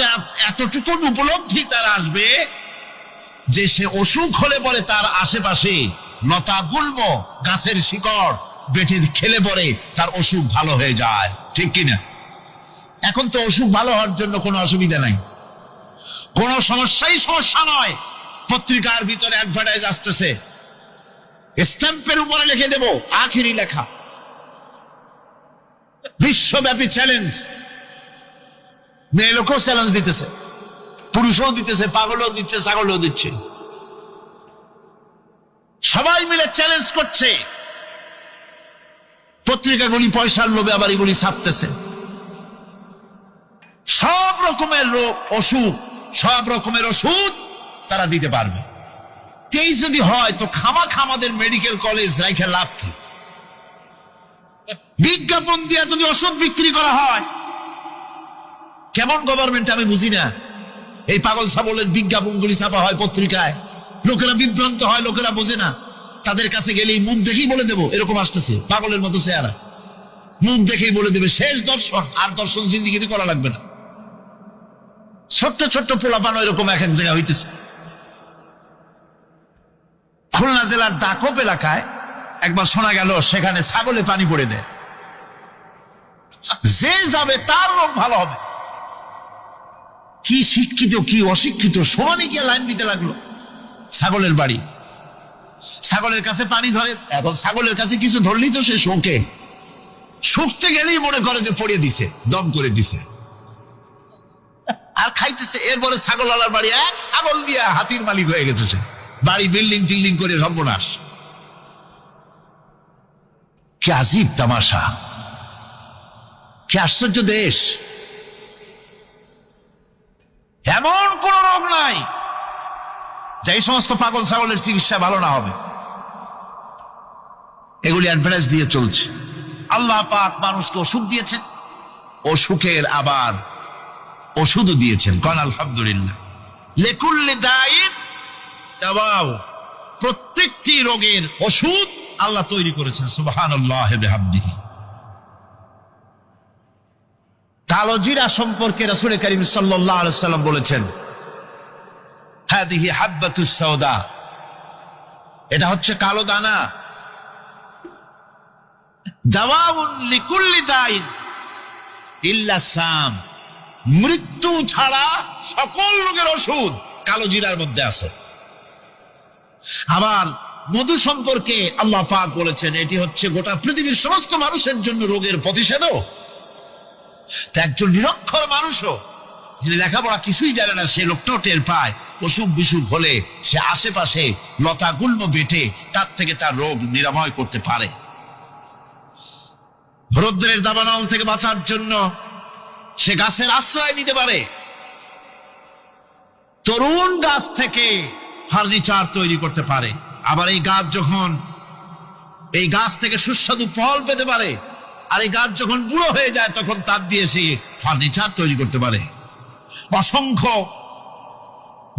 এতটুকু উপলব্ধি তার আসবে যে সে অসুখ হলে পরে তার আশেপাশে লতা গুল্ম, গাছের শিকড় বেটে খেলে পরে তার অসুখ ভালো হয়ে যায়। ঠিক কিনা? এখন তো অসুখ ভালো হওয়ার জন্য কোনো অসুবিধা নাই, কোনো সমস্যা নয়। পত্রিকার ভিতরে অ্যাডভার্টাইজ আসতেছে, স্ট্যাম্পের উপরে লিখে দেব আখিরি লেখা, বিশ্বব্যাপী চ্যালেঞ্জ। মেয়ে লোকও চ্যালেঞ্জ দিতেছে, পুরুষও দিতেছে, পাগলও দিচ্ছে, ছাগলও দিচ্ছে, সবাই মিলে চ্যালেঞ্জ করছে। পত্রিকাগুলি পয়সার লোভে আবার এগুলি ছাপতেছে। সব রকমের রোগ, অসুখ, সব রকমের ওষুধ তারা দিতে পারবে। তেই যদি হয় তো খামাখা আমাদের মেডিকেল কলেজ রাইখে লাভ কি? বিজ্ঞাপন দিয়ে যদি ওষুধ বিক্রি করা হয়, কেমন গভর্নমেন্ট আমি বুঝি না। এই পাগল ছাগলের বিজ্ঞাপনগুলি ছাপা হয় পত্রিকায়, লোকেরা বিভ্রান্ত হয়, লোকেরা বোঝে না। তাদের কাছে গেলেই মুখ দেখেই বলে দেবো এরকম আসতেছে, পাগলের মতো চেহারা, মুখ দেখেই বলে দেবে শেষ দর্শন, আর দর্শন জিন্দিগিতে করা লাগবে না। ছোট্ট ছোট্ট পোলাপানো এরকম এক এক জায়গায় হইতেছে। খুলনা জেলার ডাকপ এলাকায় একবার শোনা গেল সেখানে ছাগলে পানি পড়ে দেয়, যে যাবে তার রোগ ভালো হবে। কি শিক্ষিত কি অশিক্ষিত সমানে গিয়ে লাইন দিতে লাগলো। ছাগলের বাড়ি, ছাগলের কাছে পানি ধরে, এখন ছাগলের কাছে কিছু ধরলেই তো সে শোকে, শুকতে গেলেই মনে করে যে পড়িয়ে দিছে, দম করে দিছে, আর খাইতেছে। এরপরে ছাগলওয়ালার বাড়ি এক ছাগল দিয়া হাতির মালিক হয়ে গেছে সে, বাড়ি বিল্ডিং টিল্ডিং করে সর্বনাশ। কি আজীব তামাশা, কি আশ্চর্য দেশ। এমন কোন রোগ নাই যে এই সমস্ত পাগল ছাগলের চিকিৎসা ভালো না হবে। এগুলি অ্যাডভার্টাইজ দিয়ে চলছে। আল্লাহ পাক মানুষকে অসুখ দিয়েছেন, অসুখের আবার ওষুধও দিয়েছেন। কোন আলহামদুলিল্লাহ। লিকুল্লি দাইন দাওয়াও, প্রত্যেকটি রোগের ওষুধ আল্লাহ তৈরি করেছেন। সুবহানাল্লাহি ওয়া বিহামদিহি। কালো জিরা সম্পর্কে রাসূল করিম সাল্লাল্লাহু আলাইহি ওয়াসাল্লাম বলেছেন, হাদিহি হাব্বাতুস সাওদা, এটা হচ্ছে কালো দানা। দাওয়াউন লিকুল্লি দাইন ইল্লা সাম, মৃত্যু ছাড়া সকল রোগের ওষুধ কালো জিরার মধ্যে আছে। আবার মধু সম্পর্কে আল্লাহ পাক বলেছেন, এটি হচ্ছে গোটা পৃথিবীর সমস্ত মানুষের জন্য রোগের প্রতিষেধক। তা একজন নিরক্ষর মানুষও, যিনি লেখাপড়া কিছুই জানে না, সে লোকটাও টের পায় অসুখ বিসুখ হলে সে আশেপাশে লতা গুল্ম বেটে তার থেকে তার রোগ নিরাময় করতে পারে। রৌদ্রের দাবানল থেকে বাঁচার জন্য সে গাছের আশ্রয় নিতে পারে। তরুণ গাছ থেকে ফার্নিচার তৈরি করতে পারে। আবার এই গাছ থেকে সুস্বাদু ফল পেতে পারে। আর এই গাছ যখন বুড়ো হয়ে যায় তখন তার দিয়ে সে ফার্নিচার তৈরি করতে পারে। অসংখ্য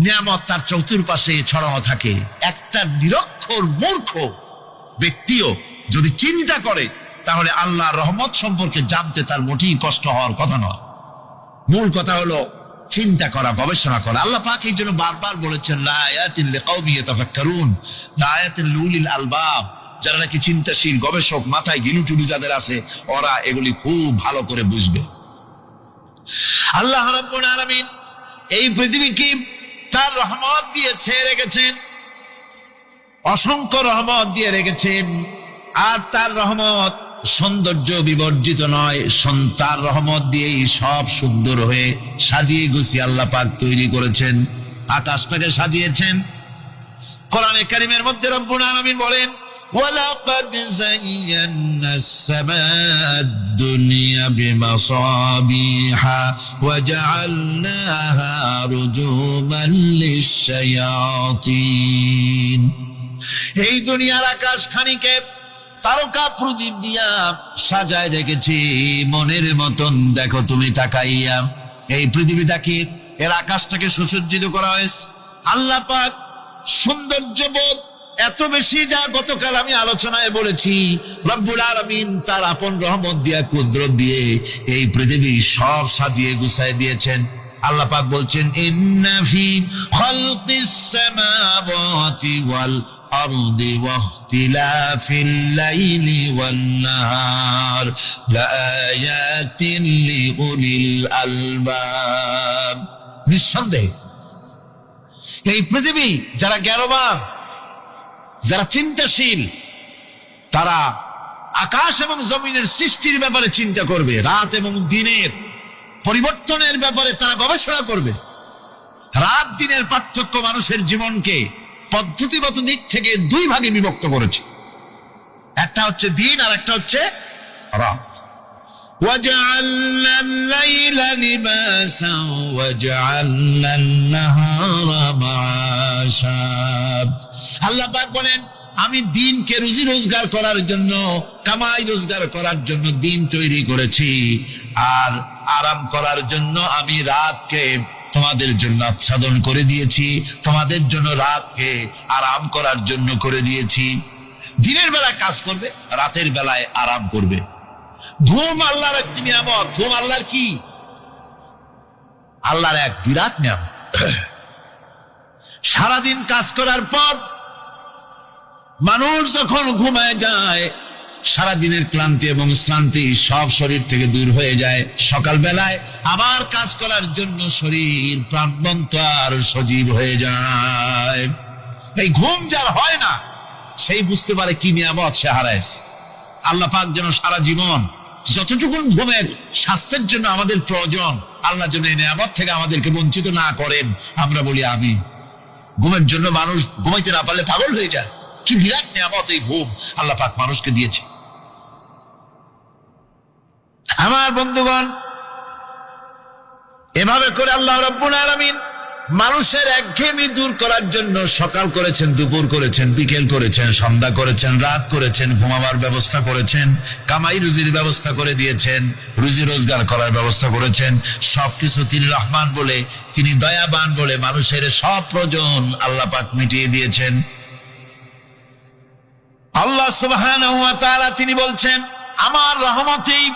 নিয়ামত তার চতুর্পাশে ছড়ানো থাকে। একটা নিরক্ষর মূর্খ ব্যক্তিও যদি চিন্তা করে তাহলে আল্লাহর রহমত সম্পর্কে জানতে তার মোটেই কষ্ট হওয়ার কথা নয়। মূল কথা হলো চিন্তা করা, গবেষণা করা। আল্লাহ পাক এই জন্য বারবার বলেছেন, লা আয়াতিন লিকাউমিন ইয়াতাফাক্কারুন, লা আয়াতিন লিউলিল আলবাব, যারা নাকি চিন্তাশীল, গবেষক, মাথায় গিলুটুলু যাদের আছে, ওরা এগুলি খুব ভালো করে বুঝবে। আল্লাহ রাব্বুল আলামিন এই পৃথিবীকে তার রহমত দিয়ে ছেয়ে রেখেছেন, অসংখ্য রহমত দিয়ে রেখেছেন। আর তার রহমত সৌন্দর্য বিবর্জিত নয়, তার রহমত দিয়েই সব সুন্দর হয়ে সাজিয়ে গুছিয়ে আল্লাহ পাক তৈরি করেছেন। আকাশটাকে সাজিয়েছেন। কোরআনে কারীমের মধ্যে রব্বুল আলামিন বলেন, ওয়ালাকাদ যায়্যানা আস-সামাআদ দুনিয়া বিমাসাবিহা ওয়া জাআলনাহা রুজুমান লিশ-শায়াতিন। এই দুনিয়ার আকাশ খানিকে তারকা প্রদীপ দিয়া সাজায় রেখেছি মনের মতন। দেখো তুমি তাকাইয়া এই পৃথিবীটাকে, এর আকাশটাকে সুসজ্জিত করা হয়েছে। আল্লাহ পাক সৌন্দর্যবোধ এত বেশি, যা গতকাল আমি আলোচনায় বলেছি, রব্বুল আলামিন তার আপন রহমত দিয়া, কুদরত দিয়ে এই পৃথিবী সব সাজিয়ে গুছায় দিয়েছেন। আল্লাহ পাক বলছেন, ইন্না ফি খালকিস সামাওয়াতি ওয়াল আরদি ওয়াখতিলাফিল লাইলি ওয়ান নাহার লাআয়াতিন লিউলিল আলবাব। নিঃসন্দেহে এই পৃথিবী যারা জ্ঞানবান, যারা চিন্তাশীল, তারা আকাশ এবং জমিনের সৃষ্টির ব্যাপারে চিন্তা করবে, রাত এবং দিনের পরিবর্তনের ব্যাপারে তারা গবেষণা করবে। রাত দিনের পার্থক্য মানুষের জীবনকে পদ্ধতিগত দিক থেকে দুই ভাগে বিভক্ত করেছে। একটা হচ্ছে দিন আর একটা হচ্ছে রাত। وَجَعَلْنَا اللَّيْلَ لِبَاسًا وَجَعَلْنَا النَّهَارَ مَعَاشًا। আল্লাহ পাক বলেন, আমি দিনকে রুজি রোজগার করার জন্য, কামাই রোজগার করার জন্য দিন তৈরি করেছি, আর আরাম করার জন্য আমি রাতকে তোমাদের জন্য আচ্ছাদন করে দিয়েছি। তোমাদের জন্য রাতকে আরাম করার জন্য করে দিয়েছি। দিনের বেলায় কাজ করবে, রাতের বেলায় আরাম করবে। ঘুম আল্লাহর একটি নিয়ামত। ঘুম আল্লাহর কি? আল্লাহর এক বিরাট নিয়ামত। সারাদিন কাজ করার পর মানুষ যখন ঘুমায় যায়, সারাদিনের ক্লান্তি এবং শ্রান্তি সব শরীর থেকে দূর হয়ে যায়। সকাল বেলায় আবার কাজ করার জন্য শরীর প্রাণবন্ত আর সজীব হয়ে যায়। এই ঘুম যার হয় না, সেই বুঝতে পারে কি নিয়ামত সে হারাইছে। আল্লাহ পাক যেন সারা জীবন যতটুকু ঘুমের স্বাস্থ্যের জন্য আমাদের প্রয়োজন, আল্লাহ যেন এই নিয়ামত থেকে আমাদেরকে বঞ্চিত না করেন। আমরা বলি আমি। ঘুমের জন্য মানুষ ঘুমাইতে না পারলে পাগল হয়ে যায়। কি বিরাট নিয়ামত এই ঘুম আল্লাহ পাক মানুষকে দিয়েছে। আমার বন্ধুগণ, এভাবে করে আল্লাহ রাব্বুল আলামিন মানুষের একঘেয়েমি দূর করার জন্য সকাল করেছেন, দুপুর করেছেন, বিকেল করেছেন, সন্ধ্যা করেছেন, রাত করেছেন, ঘুমাবার ব্যবস্থা করেছেন, কামাই রুজির ব্যবস্থা করে দিয়েছেন, রুজি রোজগার করার ব্যবস্থা করেছেন। সবকিছু তিনি রহমান বলে, তিনি দয়াবান বলে মানুষের সব প্রয়োজন আল্লাহ পাক মিটিয়ে দিয়েছেন। আল্লাহ সুবহানাহু ওয়া তাআলা তিনি বলছেন, আমার রহমতেই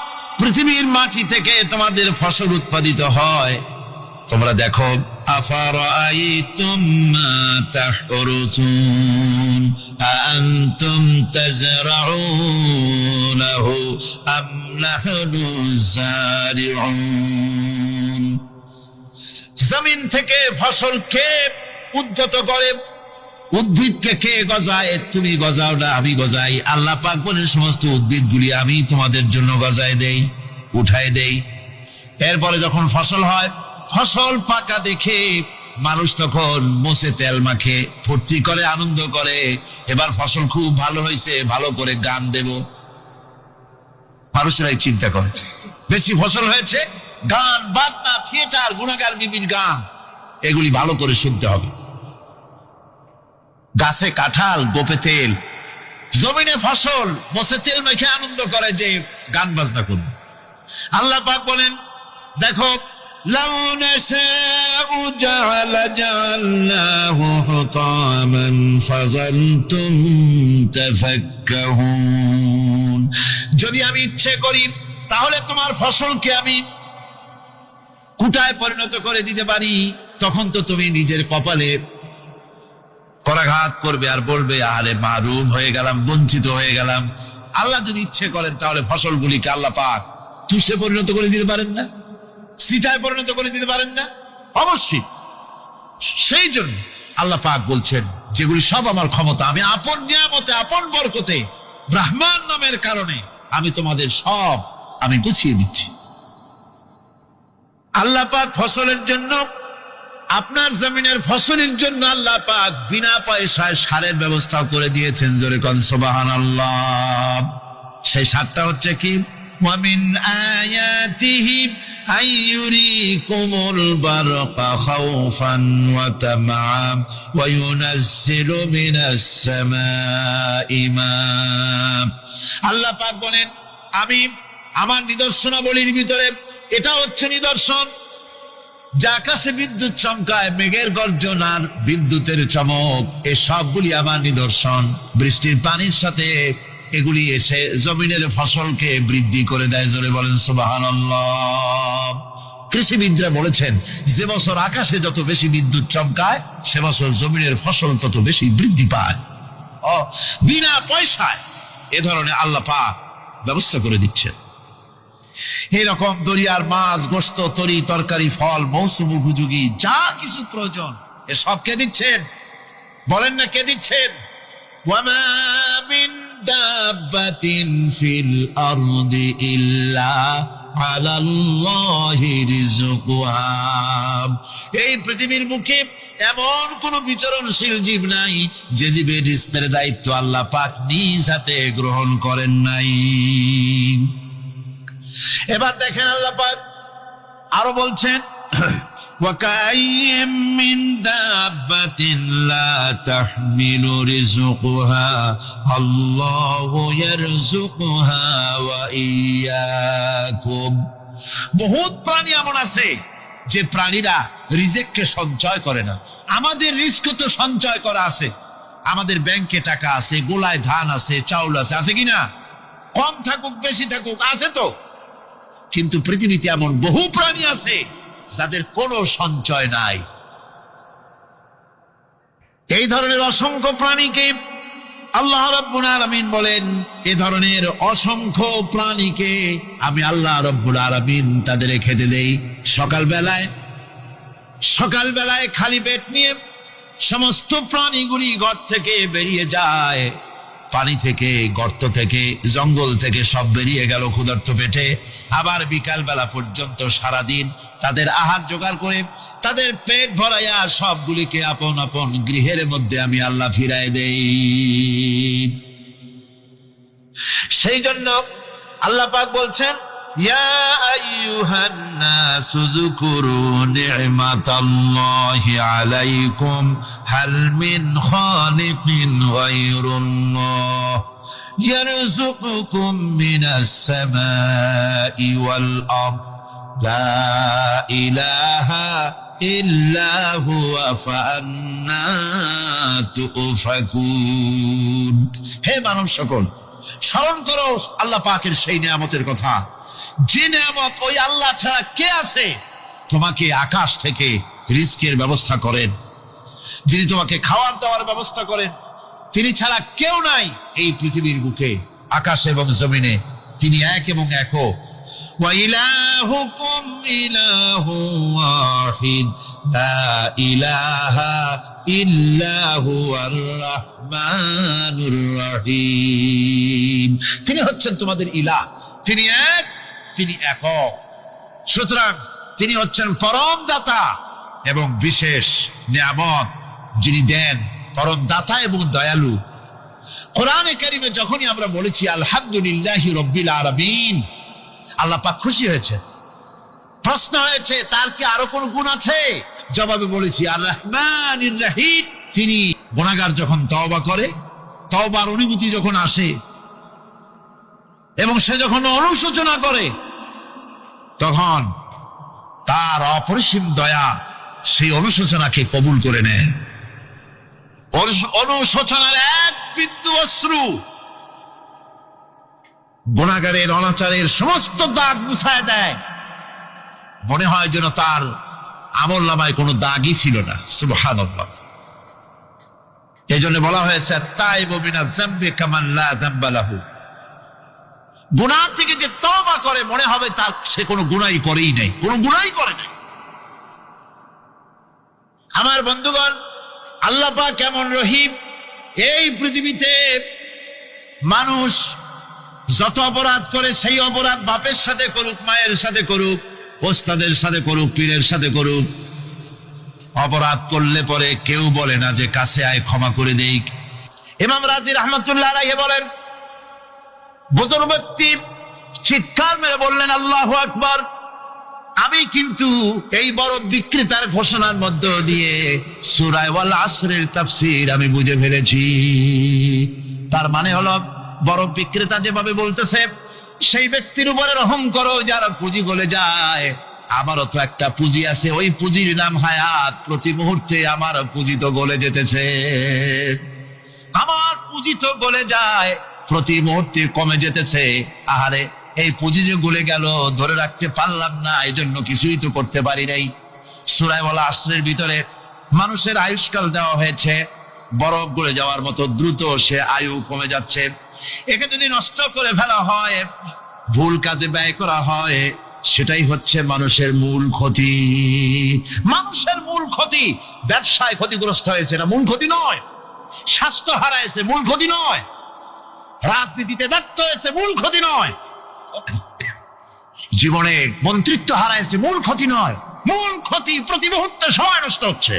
পৃথিবীর মাটি থেকে তোমাদের ফসল উৎপাদিত হয়। তোমরা দেখো, আফারাআইতুম মা তাহরুসুন আনতুম তাজরাউনাহু আম নাহনুজ জারিউন। জমিন থেকে ফসল কে উদ্গত করে? উদ্ভিদকে কে গজায়? তুমি গজাও না, আমি গজাই। আল্লাহ পাক বলেন, সমস্ত উদ্ভিদগুলি আমি তোমাদের জন্য গজায় দেই, উঠায় দেই। এরপরে যখন ফসল হয়, ফসল পাকা দেখে মানুষ তখন মোষে তেল মাখে, ফুর্তি করে, আনন্দ করে। এবার ফসল খুব ভালো হয়েছে, ভালো করে গান দেব। মানুষরাই চিন্তা করে, বেশি ফসল হয়েছে, গান বাজনা, থিয়েটার, গুণাগার, বিভিন্ন গান, এগুলি ভালো করে শুনতে হবে। গাছে কাঁঠাল, গোপে তেল, জমিনে ফসল, মোষে তেল মেখে আনন্দ করে যে গান বাজনা করবে। আল্লাহ পাক বলেন, দেখো, লাউ নাশাউ জাআলনাহু হুতামান ফাযালতুম তাফাক্কাহুন। যদি আমি ইচ্ছে করি তাহলে তোমার ফসলকে আমি কুটায় পরিণত করে দিতে পারি। তখন তো তুমি নিজের কপালে করাঘাত করবে আর বলবে, আরে মারুম হয়ে গেলাম, বঞ্চিত হয়ে গেলাম। আল্লাহ যদি ইচ্ছে করেন তাহলে ফসলগুলিকে আল্লাহ পাক তুষে পরিণত করে দিতে পারেন না? সিটায় পরিণত করে দিতে পারেন না? অবশ্যই। সেই জন্য আল্লাহ পাক বলছেন, যেগুলি সব আমার ক্ষমতা, আমি আপন নিয়ামতে, আপন বরকতে, রহমান নামের কারণে আমি তোমাদের সব আমি গুছিয়ে দিচ্ছি। আল্লাহ পাক ফসলের জন্য, আপনার জমিনের ফসলের জন্য আল্লাহ পাক বিনা পয়সায় সারের ব্যবস্থা করে দিয়েছেন। জোরে কোন সুবহানাল্লাহ। সেই সারটা হচ্ছে কি? ওয়া মিন আয়াতিহি আইয়ুরিকুমুল বারকা খাউফান ওয়া তামাআম ওয়া ইউনাজ্জিলু মিনাস সামাই মা। আল্লাহ পাক বলেন, আমি আমার নিদর্শনাবলীর ভিতরে এটা হচ্ছে নিদর্শন, যে আকাশে বিদ্যুৎ চমকায়, মেঘের গর্জন আর বিদ্যুতের চমক, এ সবগুলি আমার নিদর্শন। বৃষ্টির পানির সাথে এগুলি এসে জমিনের ফসলকে বৃদ্ধি করে দেয়। জোরে বলেন সুবহানাল্লাহ। কৃষিবিদরা বলেছেন, যে বছর আকাশে যত বেশি বিদ্যুৎ চমকায়, সে বছর জমিনের ফসল তত বেশি বৃদ্ধি পায়। বিনা পয়সায় এ ধরনের আল্লাহ পাক ব্যবস্থা করে দিচ্ছেন। এরকম দরিয়ার মাছ, গোশত, তরি তরকারি, ফল, মৌসুম উপযোগী যা কিছু প্রয়োজন, এ সব কে দিচ্ছেন? বলেন না, কে দিচ্ছেন? ওয়ামা মিন দাব্বাতিন ফিল আরদি ইল্লা আলাল্লাহি রিজকুহা। এই পৃথিবীর মুখে এমন কোন বিচরণশীল জীব নাই যে জীবের রিজকের দায়িত্ব আল্লাহ পাক নিজ হাতে গ্রহণ করেন নাই। এবার দেখেন, আল্লাহ পাক আরো বলছেন, وَكَأَيِّن مِّن دَابَّةٍ لَّا تَحْمِلُ رِزْقَهَا اللَّهُ يَرْزُقُهَا وَإِيَّاكُمْ। বহুত প্রাণী এমন আছে যে প্রাণীরা রিজিককে সঞ্চয় করে না। আমাদের রিস্ক তো সঞ্চয় করা আছে, আমাদের ব্যাংকে টাকা আছে, গোলায় ধান আছে, চাউল আছে, আছে কিনা? কম থাকুক বেশি থাকুক, আছে তো। কিন্তু পৃথিবীতে এমন বহু প্রাণী আছে যাদের কোনো সঞ্চয় নাই। এই ধরনের অসংখ্য প্রাণীকে আল্লাহ রাব্বুল আলামিন বলেন, এই ধরনের অসংখ্য প্রাণীকে আমি আল্লাহ রাব্বুল আলামিন তাদের খেতে দেই। সকালবেলায় খালি পেট নিয়ে সমস্ত প্রাণীগুলি ঘর থেকে বেরিয়ে যায়, পানি থেকে, গর্ত থেকে, জঙ্গল থেকে সব বেরিয়ে গেল ক্ষুধার্ত পেটে। আবার বিকাল বেলা পর্যন্ত সারাদিন তাদের আহার জোগাড় করে তাদের পেট ভরাইয়া সবগুলিকে আপন আপন গৃহের মধ্যে আমি আল্লাহ ফিরাই দেই। সেই জন্য আল্লাহ পাক বলছেন, يا أيها الناس اذكروا نعمة الله عليكم هل من خالق غير الله يرزقكم من السماء والأرض لا إله إلا هو فأنا تؤفكون হে মানব সকল, স্মরণ করো আল্লাহ পাকের সেই নিয়ামতের কথা, যে নিয়ামত ওই আল্লাহ ছাড়া কে আছে? তোমাকে আকাশ থেকে রিজকের ব্যবস্থা করেন, যিনি তোমাকে খাওয়ার দাওয়ার ব্যবস্থা করেন, তিনি ছাড়া কেউ নাই এই পৃথিবীর বুকে, আকাশ এবং জমিনে। তিনি এক এবং একক। ওয়া ইলাহুকুম ইলাহু ওয়াহিদ লা ইলাহা ইল্লা হুয়ার রাহমানুর রহিম। তিনি হচ্ছেন তোমাদের ইলাহ, তিনি এক, তিনি একক। সুতরাং তিনি হচ্ছেন পরম দাতা এবং বিশেষ নিয়ামত যিনি দেন, পরম দাতা এবং দয়ালু। কোরআনে কারিমে যখনই আমরা বলেছি আলহামদুলিল্লাহি রাব্বিল আলামিন, আল্লাহ পাক খুশি হয়েছে। প্রশ্ন হয়েছে তার কি আরো কোন গুণ আছে? জবাবে বলেছি আর রহমানির রহিম। তিনি গুনাহগার যখন তওবা করে, তওবার অনুভূতি যখন আসে এবং সে যখন অনুশোচনা করে, তখন তার অপরিসীম দয়া সেই অনুশোচনাকে কবুল করে নেয়। অনুশোচনার এক বিন্দু অশ্রু গুনাহগারের অনাচারের সমস্ত দাগ মুছায় দেয়। মনে হয় যেন তার আমলনামায় কোনো দাগই ছিল না। সুবহানাল্লাহ। এই জন্য বলা হয়েছে তাইবু মিনাজ যামবি কামান লা যামবা লাহু। গুনাহ থেকে যে তওবা করে মনে হবে তার সে কোনো গুনাহই করেই নাই, কোনো গুনাহই করে নাই। আমার বন্ধুগণ, আল্লাহ পাক কেমন রহিম! এই পৃথিবীতে মানুষ যত অপরাধ করে, সেই অপরাধ বাপের সাথে করুক, মায়ের সাথে করুক, ওস্তাদের সাথে করুক, পীরের সাথে করুক, অপরাধ করলে পরে কেউ বলে না যে কাছে আয় ক্ষমা করে দেই। ইমাম রাজি রাহমাতুল্লাহ আলাইহি বলেন, বুজুর্গ ব্যক্তি চিৎকার মেরে বললেন আল্লাহু আকবার। আমি কিন্তু এই বড় বিক্রেতার ঘোষণার মধ্য দিয়ে সূরা ওয়াল আসরের তাফসীর আমি বুঝে ফেলেছি। তার মানে হলো বড় বিক্রেতা যেভাবে বলতেছে, সেই ব্যক্তির উপরে রহম করো যারা পুঁজি গলে যায়। আমারও তো একটা পুঁজি আছে, ওই পুঁজির নাম হায়াত। প্রতি মুহূর্তে আমার পুঁজি তো গলে যেতেছে, আমার পুঁজি তো গলে যায়, প্রতি মুহূর্তে কমে যেতেছে। আহারে, এই পুঁজি যে গলে গেল, ধরে রাখতে পারলাম না, এই জন্য কিছুই তো করতে পারি নাই। সূরা ওয়াল আসরের ভিতরে মানুষের আয়ুষ্কাল দেওয়া হয়েছে, বরফ গলে যাওয়ার মতো দ্রুত সে আয়ু কমে যাচ্ছে। একে যদি নষ্ট করে ফেলা হয়, ভুল কাজে ব্যয় করা হয়, সেটাই হচ্ছে মানুষের মূল ক্ষতি। মানুষের মূল ক্ষতি। ব্যবসায় ক্ষতিগ্রস্ত হয়েছে, না মূল ক্ষতি নয়। স্বাস্থ্য হারাইছে, মূল ক্ষতি নয়। রাজনীতিতে ব্যর্থ হয়েছে, মূল ক্ষতি নয়। জীবনে মন্ত্রিত্ব হারাইছে, মূল ক্ষতি নয়। মূল ক্ষতি প্রতি মুহূর্তে সময় নষ্ট হচ্ছে,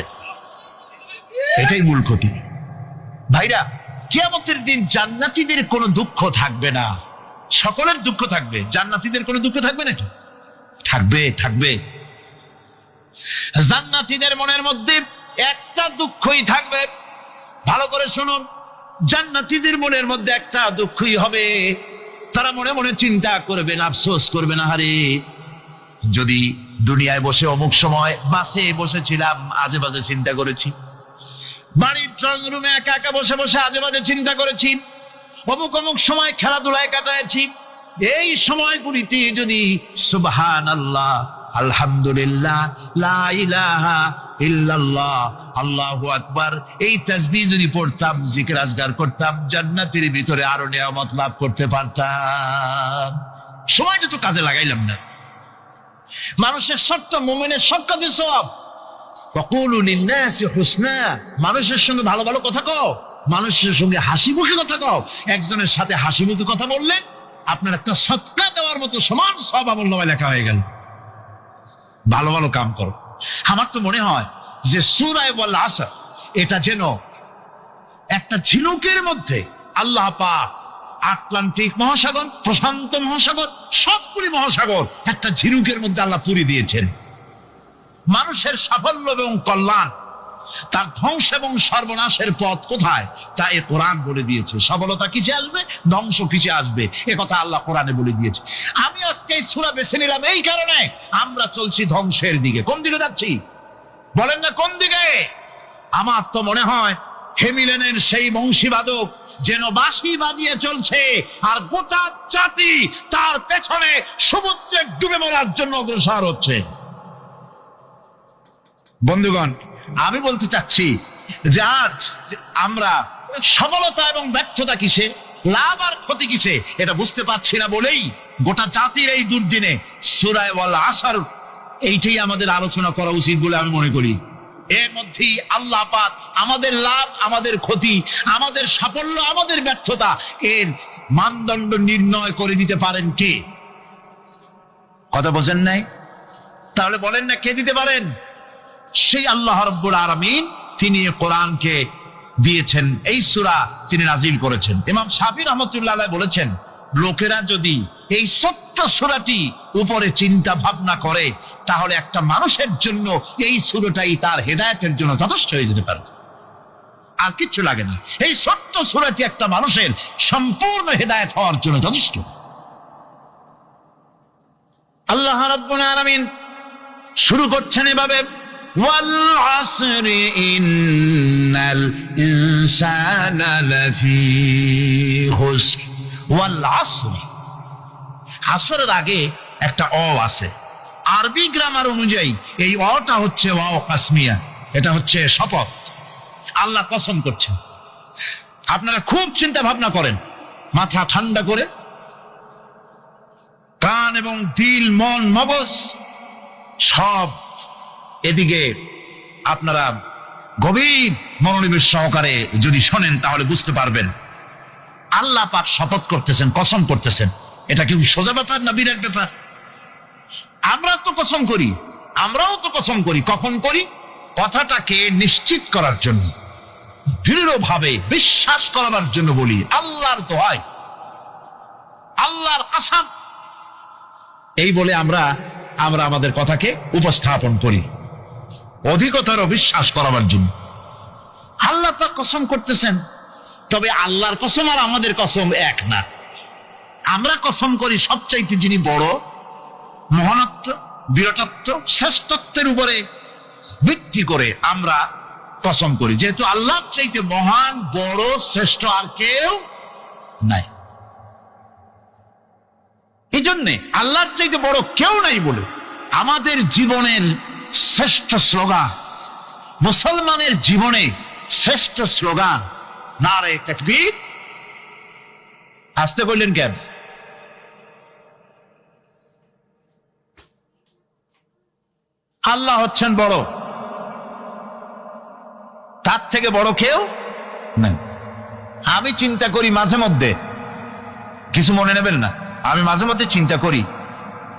এটাই মূল ক্ষতি। ভাইরা, কিয়ামতের দিন জান্নাতীদের কোনো দুঃখ থাকবে না, সকলের দুঃখ থাকবে। জান্নাতীদের কোনো দুঃখ থাকবে নাকি? থাকবে, থাকবে। জান্নাতীদের মনের মধ্যে একটা দুঃখই থাকবে। ভালো করে শুনুন, জান্নাতীদের মনের মধ্যে একটা দুঃখই হবে। তারা মনে মনে চিন্তা করবেন, আফসোস করবেন, আহারে যদি দুনিয়ায় বসে অমুক সময় বাসে বসেছিলাম, আজে বাজে চিন্তা করেছি, বাড়ির ড্রয়িং রুমে একা একা বসে বসে আজে বাজে চিন্তা করেছি, অমুক অমুক সময় খেলাধুলায় কাটাইছি, এই সময়গুলিতে যদি সুবহানাল্লাহ, আলহামদুলিল্লাহ, লা ইলাহা ইল্লাল্লাহ, আল্লাহু আকবার, এই তাসবিহ যদি পড়তাম, জিকির আজগার করতাম, জান্নাতের ভিতরে আরো নিয়ামত লাভ করতে পারতাম। সময়টা তো কাজে লাগাইলাম না। মানুষের শর্ত, মুমিনের শর্ত যে সওয়াব। ওয়াকুলু লিন-নাসি হুসনা, মানুষের সঙ্গে ভালো ভালো কথা কও, মানুষের সঙ্গে হাসি মুখে কথা কও। একজনের সাথে হাসি মুখে কথা বললে আপনার একটা সদকা দেওয়ার মতো সমান সওয়াব আমলনামায় লেখা হয়ে গেল। ভালো ভালো কাম করো। আমার তো মনে হয় যে সূরা ওয়াল আসর এটা যেন একটা ঝিনুকের মধ্যে আল্লাহ পাক আটলান্টিক মহাসাগর, প্রশান্ত মহাসাগর, সবগুলি মহাসাগর একটা ঝিনুকের মধ্যে আল্লাহ পুরি দিয়েছেন। মানুষের সাফল্য এবং কল্যাণ, তার ধ্বংস এবং সর্বনাশের পথ কোথায় তা এ কোরআন বলে দিয়েছে। সফলতা কিসে আসবে, ধ্বংস কিসে আসবে, এ কথা আল্লাহ কোরআনে বলে দিয়েছে। আমি আজকে এই সূরা বেছে নিলাম এই কারণে, আমরা চলছি ধ্বংসের দিকে। কোন দিকে যাচ্ছি বলেন না, কোন দিকে? আমার তো মনে হয় হেমিলেনের সেই বংশীবাদক যেন বাঁশি বাজিয়ে চলছে, আর গোটা জাতি তার পেছনে সমুদ্রে ডুবে মরার জন্য অগ্রসর হচ্ছে। বন্ধুগণ, আমি বলতে চাচ্ছি যে আজ আমরা সফলতা এবং ব্যর্থতা কিসে, লাভ আর ক্ষতি কিসে, এটা বুঝতে পারছি না বলেই গোটা জাতির এই দুর্দিনে সূরা ওয়াল আসর এইটাই আমাদের আলোচনা করা উচিত বলে আমি মনে করি। এর মধ্যেই আল্লাহ পাক আমাদের লাভ, আমাদের ক্ষতি, আমাদের সাফল্য, আমাদের ব্যর্থতা এর মানদণ্ড নির্ণয় করে দিতে পারেন কে? কথা বোঝেন নাই? তাহলে বলেন না কে দিতে পারেন? সেই আল্লাহ রাব্বুল আলামিন, তিনি কোরআনকে দিয়েছেন, এই সূরা তিনি নাজিল করেছেন। ইমাম শাফিঈ রাহমাতুল্লাহ আলাইহি বলেছেন, লোকেরা যদি এই ছোট্ট সূরাটি উপরে চিন্তা ভাবনা করে তাহলে একটা মানুষের জন্য এই সূরাটাই তার হেদায়েতের জন্য যথেষ্ট হয়ে যেতে পারে, আর কিচ্ছু লাগে না। এই ছোট্ট সূরাটি একটা মানুষের সম্পূর্ণ হেদায়েত হওয়ার জন্য যথেষ্ট। আল্লাহ রাব্বুল আলামিন শুরু করছেন এভাবে, ওয়াল আসরি ইন্নাল ইনসানা লাফি খুসর। ওয়াল আসরি, আসরের আগে একটা অ আছে। আরবি গ্রামার অনুযায়ী এই অটা হচ্ছে ওয়াও কাসমিয়া, এটা হচ্ছে শপথ। আল্লাহ কসম করছেন। আপনারা খুব চিন্তা ভাবনা করেন, মাথা ঠান্ডা করে, কান এবং দিল, মন, মগজ সব এদিকে আপনারা গভীর মনোনিবেশ সহকারে যদি শোনেন তাহলে বুঝতে পারবেন আল্লাহ পাক শপথ করতেছেন, কসম করতেছেন। এটা কি সোজা ব্যাপার না বিরাট ব্যাপার? আমরা তো কসম করি, আমরাও তো কসম করি। কখন করি? কথাটাকে নিশ্চিত করার জন্য, দৃঢ়ভাবে বিশ্বাস করার জন্য বলি, আল্লাহর দোহাই, আল্লাহর কসম, এই বলে আমরা আমাদের কথাকে উপস্থাপন করি, অধিকতর বিশ্বাস করাবার জন্য। আল্লাহ পাক কসম করতেছেন, তবে আল্লাহর কসম আর আমাদের কসম এক না। আমরা কসম করি সবচাইতে যিনি বড়, মহানত্ব, বিরাটত্ব, শ্রেষ্ঠত্বের উপরে ভিত্তি করে আমরা কসম করি, যেহেতু আল্লাহর চাইতে মহান, বড়, শ্রেষ্ঠ আর কেউ নাই। এই জন্যে আল্লাহর চাইতে বড় কেউ নাই বলে আমাদের জীবনের শ্রেষ্ঠ স্লোগান, মুসলমানের জীবনে শ্রেষ্ঠ স্লোগান নারে তাকবীর। আসতে বললেন কেন? আল্লাহ হচ্ছেন বড়, তার থেকে বড় কেউ নাই। আমি চিন্তা করি মাঝে মধ্যে, কিছু মনে নেবেন না, আমি মাঝে মধ্যে চিন্তা করি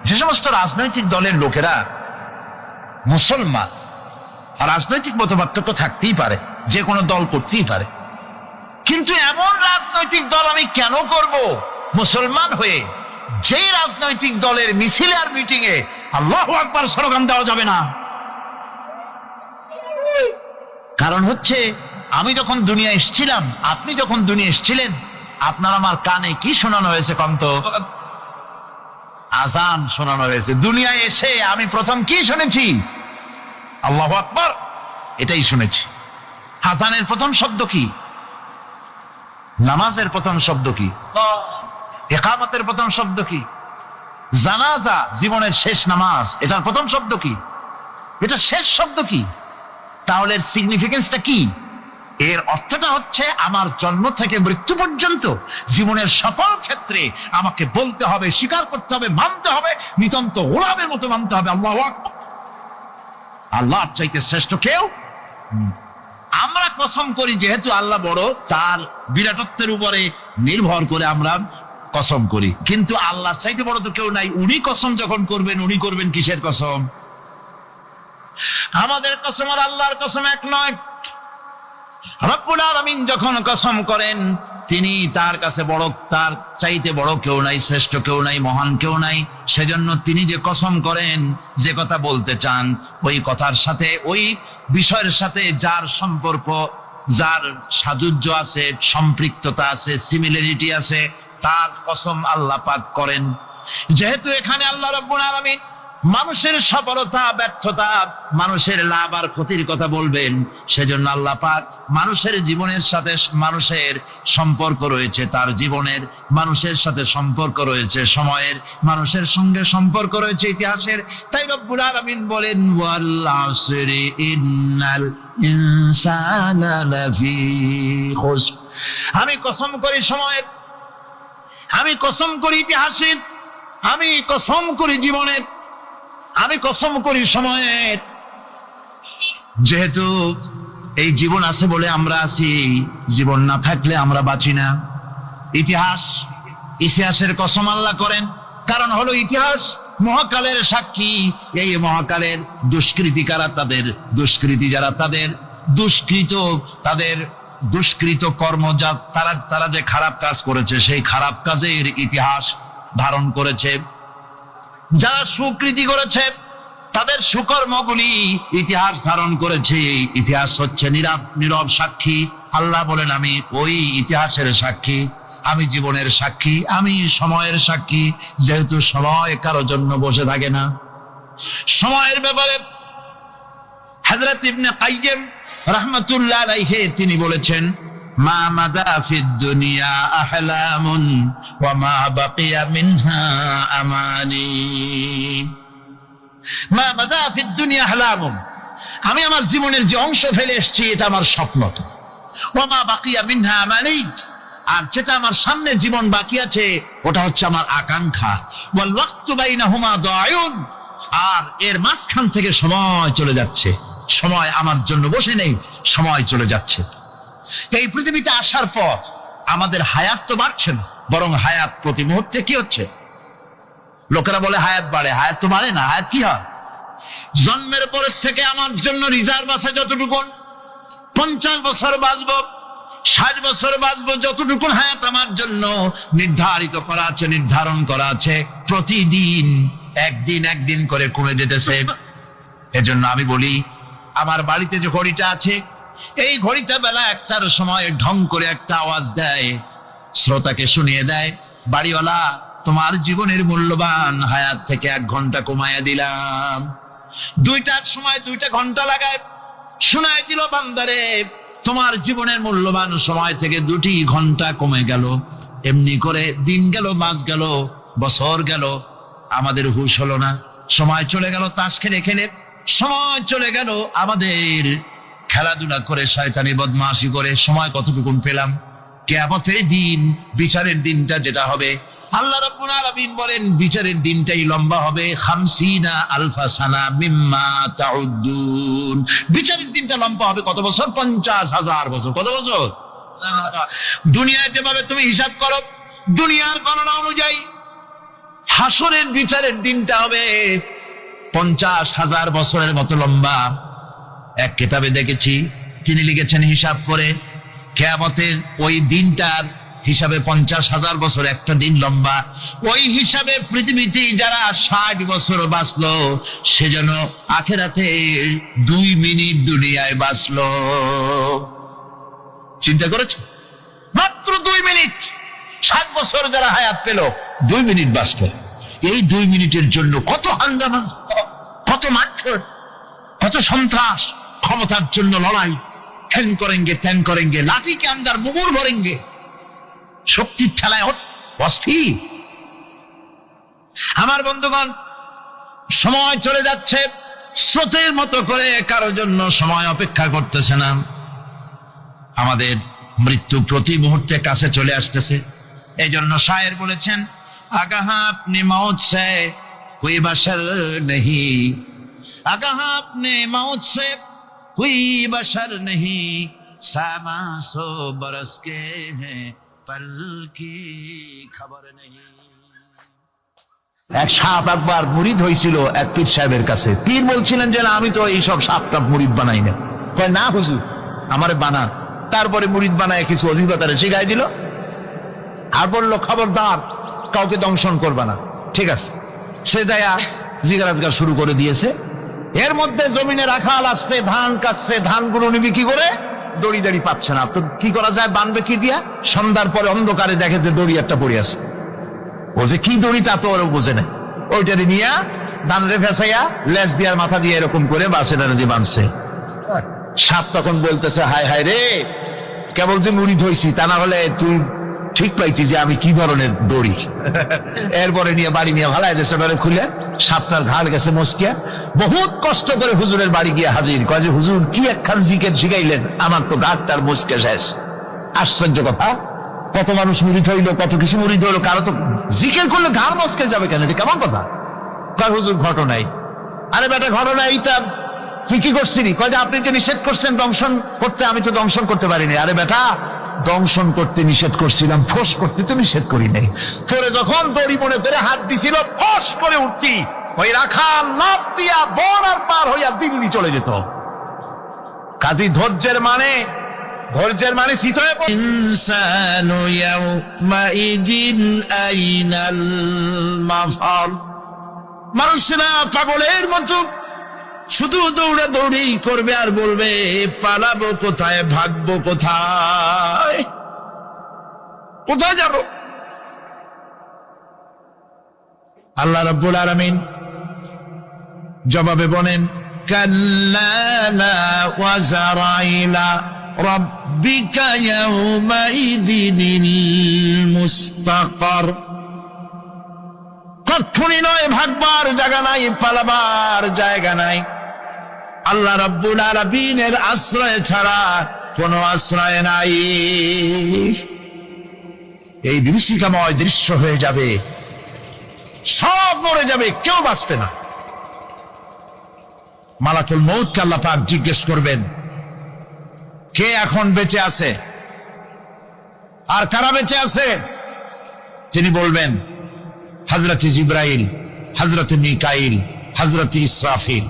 যে সমস্ত রাজনৈতিক দলের লোকেরা মুসলমান, আর রাজনৈতিক মতপার্থক্য থাকতেই পারে, যে কোনো দল করতেই পারে, কিন্তু এমন রাজনৈতিক দল আমি কেন করব মুসলমান হয়ে যেই রাজনৈতিক দলের মিছিলে আর মিটিং এ আল্লাহু আকবার স্লোগান দেওয়া যাবে না? কারণ হচ্ছে আমি যখন দুনিয়া এসেছিলাম, আপনি যখন দুনিয়া এসেছিলেন, আপনার আমার কানে কি শোনানো হয়েছে কন্ত? আজান শোনানো হয়েছে। দুনিয়ায় এসে আমি প্রথম কি শুনেছি? আল্লাহু আকবার, এটাই শুনেছি। আজানের প্রথম শব্দ কি? নামাজের প্রথম শব্দ কি? ইকামতের প্রথম শব্দ কি? জানাজা, জীবনের শেষ নামাজ, এটার প্রথম শব্দ কি? এটা শেষ শব্দ কি? তাহলে এর সিগনিফিকেন্সটা কি? এর অর্থটা হচ্ছে আমার জন্ম থেকে মৃত্যু পর্যন্ত জীবনের সকল ক্ষেত্রে আমাকে বলতে হবে, স্বীকার করতে হবে, মানতে হবে, নিতান্ত গোলামের মতো মানতে হবে আল্লাহু আকবার, আল্লাহর চাইতে শ্রেষ্ঠ কেউ। আমরা কসম করি যেহেতু আল্লাহ বড়, তার বিরাটত্বের উপরে নির্ভর করে আমরা কসম করি, কিন্তু আল্লাহর চাইতে বড় তো কেউ নাই। উনি কসম যখন করবেন, উনি করবেন কিসের কসম? আমাদের কসম আর আল্লাহর কসম এক নয়। রব্বুল আলামিন যখন কসম করেন, তিনি তার কাছে বড়, তার চাইতে বড় কেউ নাই, শ্রেষ্ঠ কেউ নাই, মহান কেউ নাই। সেজন্য তিনি যে কসম করেন, যে কথা বলতে চান, ওই কথার সাথে, ওই বিষয়ের সাথে যার সম্পর্ক, যার সাযুজ্য আছে, সম্পৃক্ততা আছে, সিমিলারিটি আছে, তার কসম আল্লাহ পাক করেন। যেহেতু এখানে আল্লাহ রাব্বুল আলামিন মানুষের সফলতা, ব্যর্থতা, মানুষের লাভ আর ক্ষতির কথা বলবেন, সেজন্য আল্লাহ পাক মানুষের জীবনের সাথে, মানুষের সম্পর্ক রয়েছে, তার জীবনের মানুষের সাথে সম্পর্ক রয়েছে, সময়ের মানুষের সঙ্গে সম্পর্ক রয়েছে, ইতিহাসের। তাই রব্বুল আলামিন বলেন, ওয়াল আসরি ইন্নাল ইনসানা লাফি খুসর। আমি কসম করি সময়ের, আমি কসম করি ইতিহাসের, আমি কসম করি জীবনের, আমি কসম করি সময়ের। যেহেতু এই জীবন আছে বলে আমরা আছি, জীবন না থাকলে আমরা বাঁচি না। ইতিহাসের কসম আল্লাহ করেন, কারণ হলো ইতিহাস মহাকালের সাক্ষী। এই মহাকালের দুষ্কৃতিকারা, তাদের দুষ্কৃতি যারা, তাদের দুষ্কৃত কর্ম, যা তারা যে খারাপ কাজ করেছে, সেই খারাপ কাজের ইতিহাস ধারণ করেছে। যারা সুকৃতি করেছে, তাদের সুকর্মগুলি ইতিহাস ধারণ করেছে। ইতিহাস হচ্ছে নীরব সাক্ষী। আল্লাহ বলেন, আমি ওই ইতিহাসের সাক্ষী, আমি জীবনের সাক্ষী, আমি সময়ের সাক্ষী। যেহেতু সময় কারো জন্য বসে থাকে না। সময়ের ব্যাপারে হযরত ইবনে কাইয়িম রাহমাতুল্লাহ আলাইহি তিনি বলেছেন, মা মাদা ফিদ দুনিয়া আহলামুন ওয়া মা বাকিয়া মিনহা আমানি। মা মাদা ফিদ দুনিয়া আহলামুন, আমি আমার জীবনের যে অংশ ফেলে এসেছি, এটা আমার স্বপ্ন। ওয়া মা বাকিয়া মিনহা আমানি, আর যেটা আমার সামনে জীবন বাকি আছে, ওটা হচ্ছে আমার আকাঙ্ক্ষা। ওয়াল ওয়াক্তু বাইনাহুমা দায়ুন, আর এর মাঝখান থেকে সময় চলে যাচ্ছে। সময় আমার জন্য বসে নেই, সময় চলে যাচ্ছে। এই পৃথিবীতে আসার পর আমাদের হায়াত তো বাড়ছে না, বরং হায়াত প্রতি মুহূর্তে কি হচ্ছে? লোকেরা বলে হায়াত বাড়ে, হায়াত তো বাড়ে না। হায়াত কি হয়? জন্মের পরের থেকে আমার জন্য রিজার্ভ আছে যতটুকু, 50 বছর বাঁচবো, 60 বছর বাঁচবো, যতটুকু হায়াত আমার জন্য নির্ধারিত করা আছে, নির্ধারণ করা আছে, প্রতিদিন একদিন করে কমে যেতেছে। এজন্য আমি বলি, আমার বাড়িতে যে ঘড়িটা আছে, এই ঘড়িটা বেলা 1টার সময় ঢং করে একটা আওয়াজ দেয়, শ্রোতাকে শুনিয়ে দেয়, বাড়িওয়ালা তোমার জীবনের মূল্যবান হায়াত থেকে 1 ঘন্টা কমায়া দিলাম। 2টার সময় 2টা ঘন্টা লাগায় শোনায় দিল, বান্দারে তোমার জীবনের মূল্যবান সময় থেকে 2টি ঘন্টা কমে গেল। এমনি করে দিন গেল, মাস গেল, বছর গেল, আমাদের হুঁশ হলো না। সময় চলে গেল তাস খেলে খেলে, সময় চলে গেল আমাদের খেলাধুলা করে, শয়তানি বদমাশি করে। সময় কতটুকু পেলাম? কিয়ামতের দিন, বিচারের দিনটা যেটা হবে, আল্লাহ রাব্বুল আলামিন বলেন বিচারের দিনটাই লম্বা হবে 50 আলফা সানা মিম্মা তাউদ্দুন। বিচারের দিনটা লম্বা হবে কত বছর? 50,000 বছর। কত বছর? দুনিয়ায় যেভাবে তুমি হিসাব করো, দুনিয়ার গণনা অনুযায়ী হাসরের বিচারের দিনটা হবে 50,000 বছরের মতো লম্বা। এক কিতাবে দেখেছি, তিনি লিখেছেন হিসাব করে, কিয়ামতের ওই দিনটার হিসাবে 50,000 বছর একটা দিন লম্বা। ওই হিসাবে পৃথিবীতে যারা 60 বছর বাঁচলো, সেজন্য আখেরাতে 2 মিনিট দুনিয়ায় বাঁচলো। চিন্তা করেছে? মাত্র 2 মিনিট। 60 বছর যারা হায়াত পেল, 2 মিনিট বাঁচলো। এই 2 মিনিটের জন্য কত হাঙ্গামা, কত মারধর, কত সন্ত্রাস, ক্ষমতার জন্য লড়াই, হ্যাং করেঙ্গে ত্যাং করেঙ্গে, লাঠি কে আন্দার মুগুর ভরেঙ্গে, শক্তির ঠেলায় অস্থির। আমার বন্ধুগণ, সময় চলে যাচ্ছে স্রোতের মতো করে, কারোর জন্য সময় অপেক্ষা করতেছে না। আমাদের মৃত্যু প্রতি মুহূর্তে কাছে চলে আসতেছে। এই জন্য শায়ের বলেছেন, আগাহ আপনি মৌত সে কোই বশর নেহি, আগাহ আপনি মৌত সে কোই বশর নেহি, সামা সো বরস কে হ্যাঁ পল কি খবর নেহি। এক সাপ একবার মুরিদ হয়েছিল এক পীর সাহেবের কাছে। পীর বলছিলেন যে আমি তো এইসব সাপটা মুরিদ বানাই না। কয় না হুজুর, আমারে বানান। তারপরে মুরিদ বানায় কিছু অজিফাতারে শিখাই দিল, আর বললো খবরদার কাউকে দংশন করবে না। ঠিক আছে, সে যায়া জিজ্ঞাসা শুরু করে দিয়েছে। এর মধ্যে জমিনে রাখাল আসছে, ধান কাটছে, ধানগুলো নিবি কি করে, দড়ি দাড়ি পাচ্ছে না, তো কি করা যায়, বানবে কি দিয়া? সন্ধ্যার পরে অন্ধকারে দেখে যে দড়ি একটা পড়ে আছে, ও যে কি দড়ি তা তো ওরা বোঝে না, ওইটারে নিয়া ধান রে ফেসাইয়া লেজ দিয়ার মাথা দিয়ে এরকম করে বাসেটারে দিয়ে বানছে। সাপ তখন বলতেছে, হায় হায় রে, কেবল যে মুড়ি ধইছি, তা না হলে তুই ঠিক পাইতি যে আমি কি ধরনের দড়ি। এরপরে নিয়ে বাড়ি নিয়ে ভালাই দেশে ধরে খুলে সাপটার ঘাড় গেছে মস্কিয়া। বহুত কষ্ট করে হুজুরের বাড়ি গিয়ে হাজির, কয় যে হুজুর কি একখান জিকের শিখাইলেন, আমার তো ঘাটটার মস্কে শেষ। আশ্চর্য কথা, কত মানুষ মুড়ি হইলো, কত কিছু মুড়ি হইলো, কারো তো জিকের করলে ঘাড় মস্কে যাবে কেন, এটা কেমন কথা? কয় হুজুর ঘটনাই। আরে বেটা ঘটনা এইটা, তুই কি করছিলি? কয় যে আপনি যে নিষেধ করছেন দংশন করতে, আমি তো দংশন করতে পারিনি। আরে বেটা, দংশন করতে নিষেধ করছিলাম, ফোঁস করতে তো নিষেধ করি নাই। তোরে যখন দড়ি মনে করে হাত দিছিল, ফোঁস করে উঠতি, ওই রাখাল লাফ দিয়া বন আর পার হইয়া দিল্লি চলে যেত। কাজী ধৈর্যের মানে চিত হয়ে পড়ে। ইনসানু ইয়াউমাইদিন আইনাল মাফার। মানুষরা পাগলের মতো শুধু দৌড়াদৌড়ি করবে আর বলবে পালাবো কোথায়, ভাগবো কোথায়, কোথায় যাব? আল্লাহ রাব্বুল আলামিন জবাবে বলেন, কাল্লা লা ওয়াজারাইলা রাব্বিকা ইয়াউমাইদিনিল মুস্তাকার। কখনই নয়, ভাগবার জায়গা নাই, পালাবার জায়গা নাই। আল্লাহ রাব্বুল আলামিনের আশ্রয় ছাড়া কোনো আশ্রয় নাই। এই বিভীষিকাময় দৃশ্য হয়ে যাবে, সব মরে যাবে, কেউ বাঁচবে না। মালাকুল মউতকে আল্লাহ পাক জিজ্ঞেস করবেন, কে এখন বেঁচে আছে আর কারা বেঁচে আছে? তিনি বলবেন, হযরত জিবরাইল, হযরত মিকাইল, হযরত ইসরাফিল।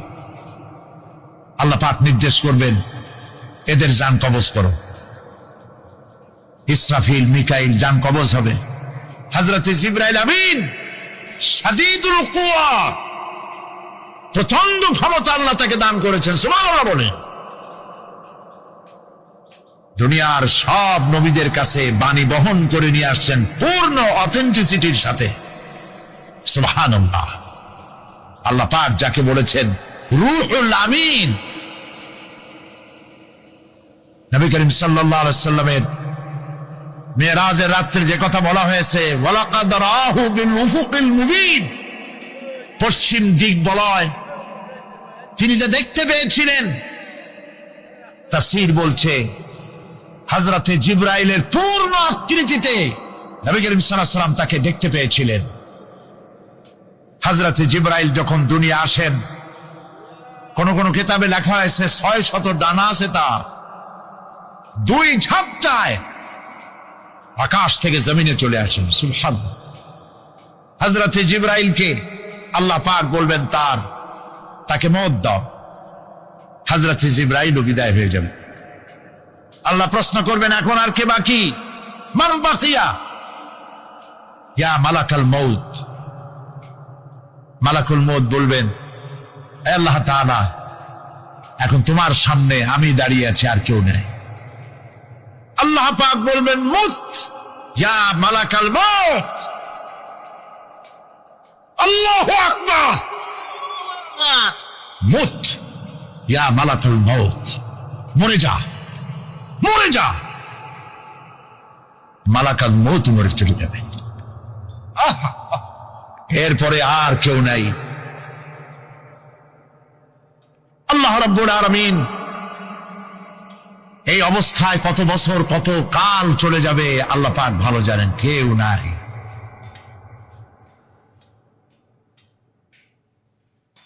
আল্লাহ পাক নির্দেশ করবেন, এদের জান কবজ করো। ইসরাফিল, মিকাইল জান কবজ হবে। হযরত জিবরাইল আমিন শাদীদুল কুওয়া, প্রচন্ড ক্ষমতা আল্লাহ তাকে দান করেছেন, সুবহানাল্লাহ বলে। দুনিয়ার সব নবীদের কাছে বাণী বহন করে নিয়ে আসছেন পূর্ণ অথেন্টিসিটির সাথে, সুবহানাল্লাহ। আল্লাহ পাক যাকে বলেছেন রূহুল আমিন, নবী করিম সাল্লাল্লাহু আলাইহি ওয়াসাল্লামের মেরাজের রাত্রে যে কথা বলা হয়েছে, ওয়ালাকাদ রাহু বিল উফুকিল মুবিন, পশ্চিম দিক বলয় তিনি যা দেখতে পেয়েছিলেন, তাফসীর বলছে হযরতে জিবরাইলের পূর্ণ আকৃতিতে নবী করিম সাল্লাল্লাহু আলাইহি ওয়াসাল্লাম তাকে দেখতে পেয়েছিলেন। হযরতে জিবরাইল যখন দুনিয়া আসেন, কোন কোন কিতাবে লেখা হয়েছে 600 ডানা আছে তার, 2 ঝাপটায় আকাশ থেকে জমিনে চলে আসেন, সুবহানাল্লাহ। হযরতে জিবরাইলকে আল্লাহ পাক বলবেন তাকে মওত দাও, হযরতে জিবরাইল বিদায় হয়ে যাবে। আল্লাহ প্রশ্ন করবেন, এখন আর কে বাকি? মান বাকিয়া ইয়া মালাকাল মউত। মালাকুল মউত বলবেন, হে আল্লাহ তাআলা, এখন তোমার সামনে আমি দাঁড়িয়ে আছি, আর কেউ নেই। আল্লাহ পাক বলবেন, মুত ইয়া মালাকাল মউত। আল্লাহু আকবার, মুত ইয়া মালাকুল মউত, মরে যা, মরে যা। মালাকাল মউত মরে চলে যাবে, এরপরে আর কেউ নাই। আল্লাহ রাব্বুল আলামিন এই অবস্থায় কত বছর, কত কাল চলে যাবে আল্লাহ পাক ভালো জানেন, কেউ নাই।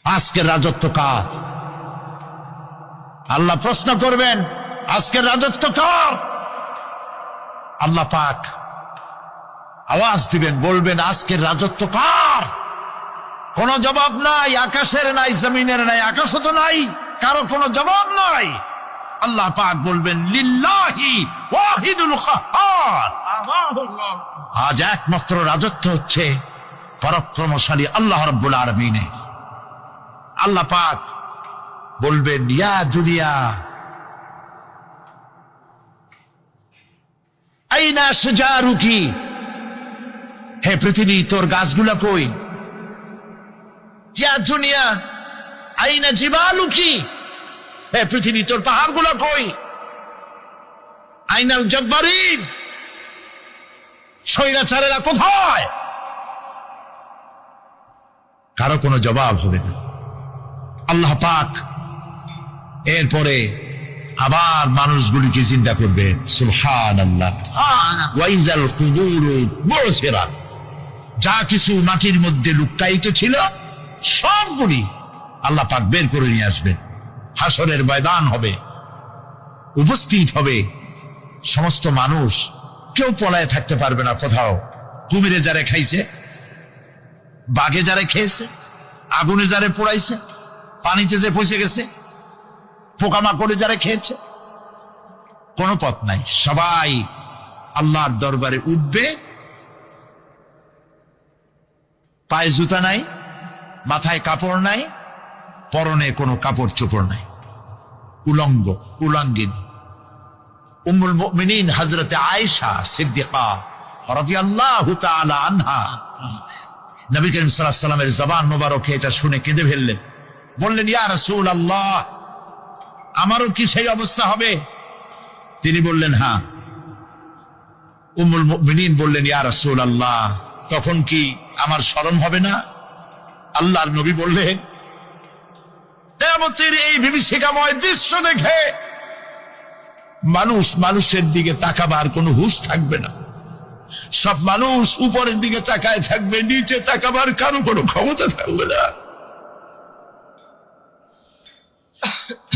আজকের রাজত্ব কার? আল্লাহ প্রশ্ন করবেন, আজকের রাজত্ব কার? আল্লাহ পাক আওয়াজ দিবেন, বলবেন, আজকের রাজত্ব কার? কোন জবাব নাই, আকাশের নাই, জমিনের নাই, আকাশও তো নাই, কারো কোনো জবাব নাই। আল্লাহ পাক বলবেন লিল্লাহি ওয়াহিদুল কাহ্হার, আজ একমাত্র রাজত্ব হচ্ছে পরাক্রমশালী আল্লাহ রাব্বুল আলামিনের। আল্লাহ পাক বলবেন ইয়া দুনিয়া আইনা শাজারুকি, হে পৃথিবী তোর গাছগুলা কই? ইয়া দুনিয়া আইনা জিবালুকি, হে পৃথিবী তোর পাহাড়গুলা কই? আইনাল জব্বারিন, স্বৈরাচারেরা কোথায়? কারো কোনো জবাব হবে না। আল্লাহ পাক এরপরে আবার মানুষগুলিকে চিন্তা করবেন, সুবহানাল্লাহ, ওয়াইজাল কুবুরু বুসিরাত, যা কিছু মাটির মধ্যে লুকায়িত ছিল সবগুলি আল্লাহ পাক বের করে নিয়ে আসবেন। হাসরের ময়দান হবে, উপস্থিত হবে সমস্ত মানুষ, কেউ পলায় থাকতে পারবে না কোথাও। কুমিরে যারে খাইছে, বাঘে যারে খেয়েছে, আগুনে যারে পোড়াইছে, পানিতে যে পচে গেছে, পোকামাকড়ে যারা খেয়েছে, কোনো পথ নাই। সবাই আল্লাহর দরবারে উঠবে, পায়ে জুতা নাই, মাথায় কাপড় নাই, পরনে কোনো কাপড় চোপড় নাই, উলঙ্গ উলাঙ্গিনী। উম্মুল মুমিনিন হযরতে আয়েশা সিদ্দিকা রাদিয়াল্লাহু তাআলা আনহা, নবী করিম সাল্লাল্লাহু আলাইহি ওয়াসাল্লামের জবান মোবারকে এটা শুনে কেঁদে ফেললেন। বললেন ইয়া রাসূলুল্লাহ, আমারও কি সেই অবস্থা হবে? তিনি বললেন হ্যাঁ। উম্মুল মুমিনিন বললেন ইয়া রাসূলুল্লাহ, তখন কি আমার শরম হবে না? আল্লাহর নবী বললেন কিয়ামতের এই বিভীষিকাময় দৃশ্য দেখে মানুষ মানুষের দিকে তাকাবার কোনো হুঁশ থাকবে না। সব মানুষ উপরের দিকে তাকায় থাকবে, নিচে তাকাবার কারো কোনো ক্ষমতা থাকবে না।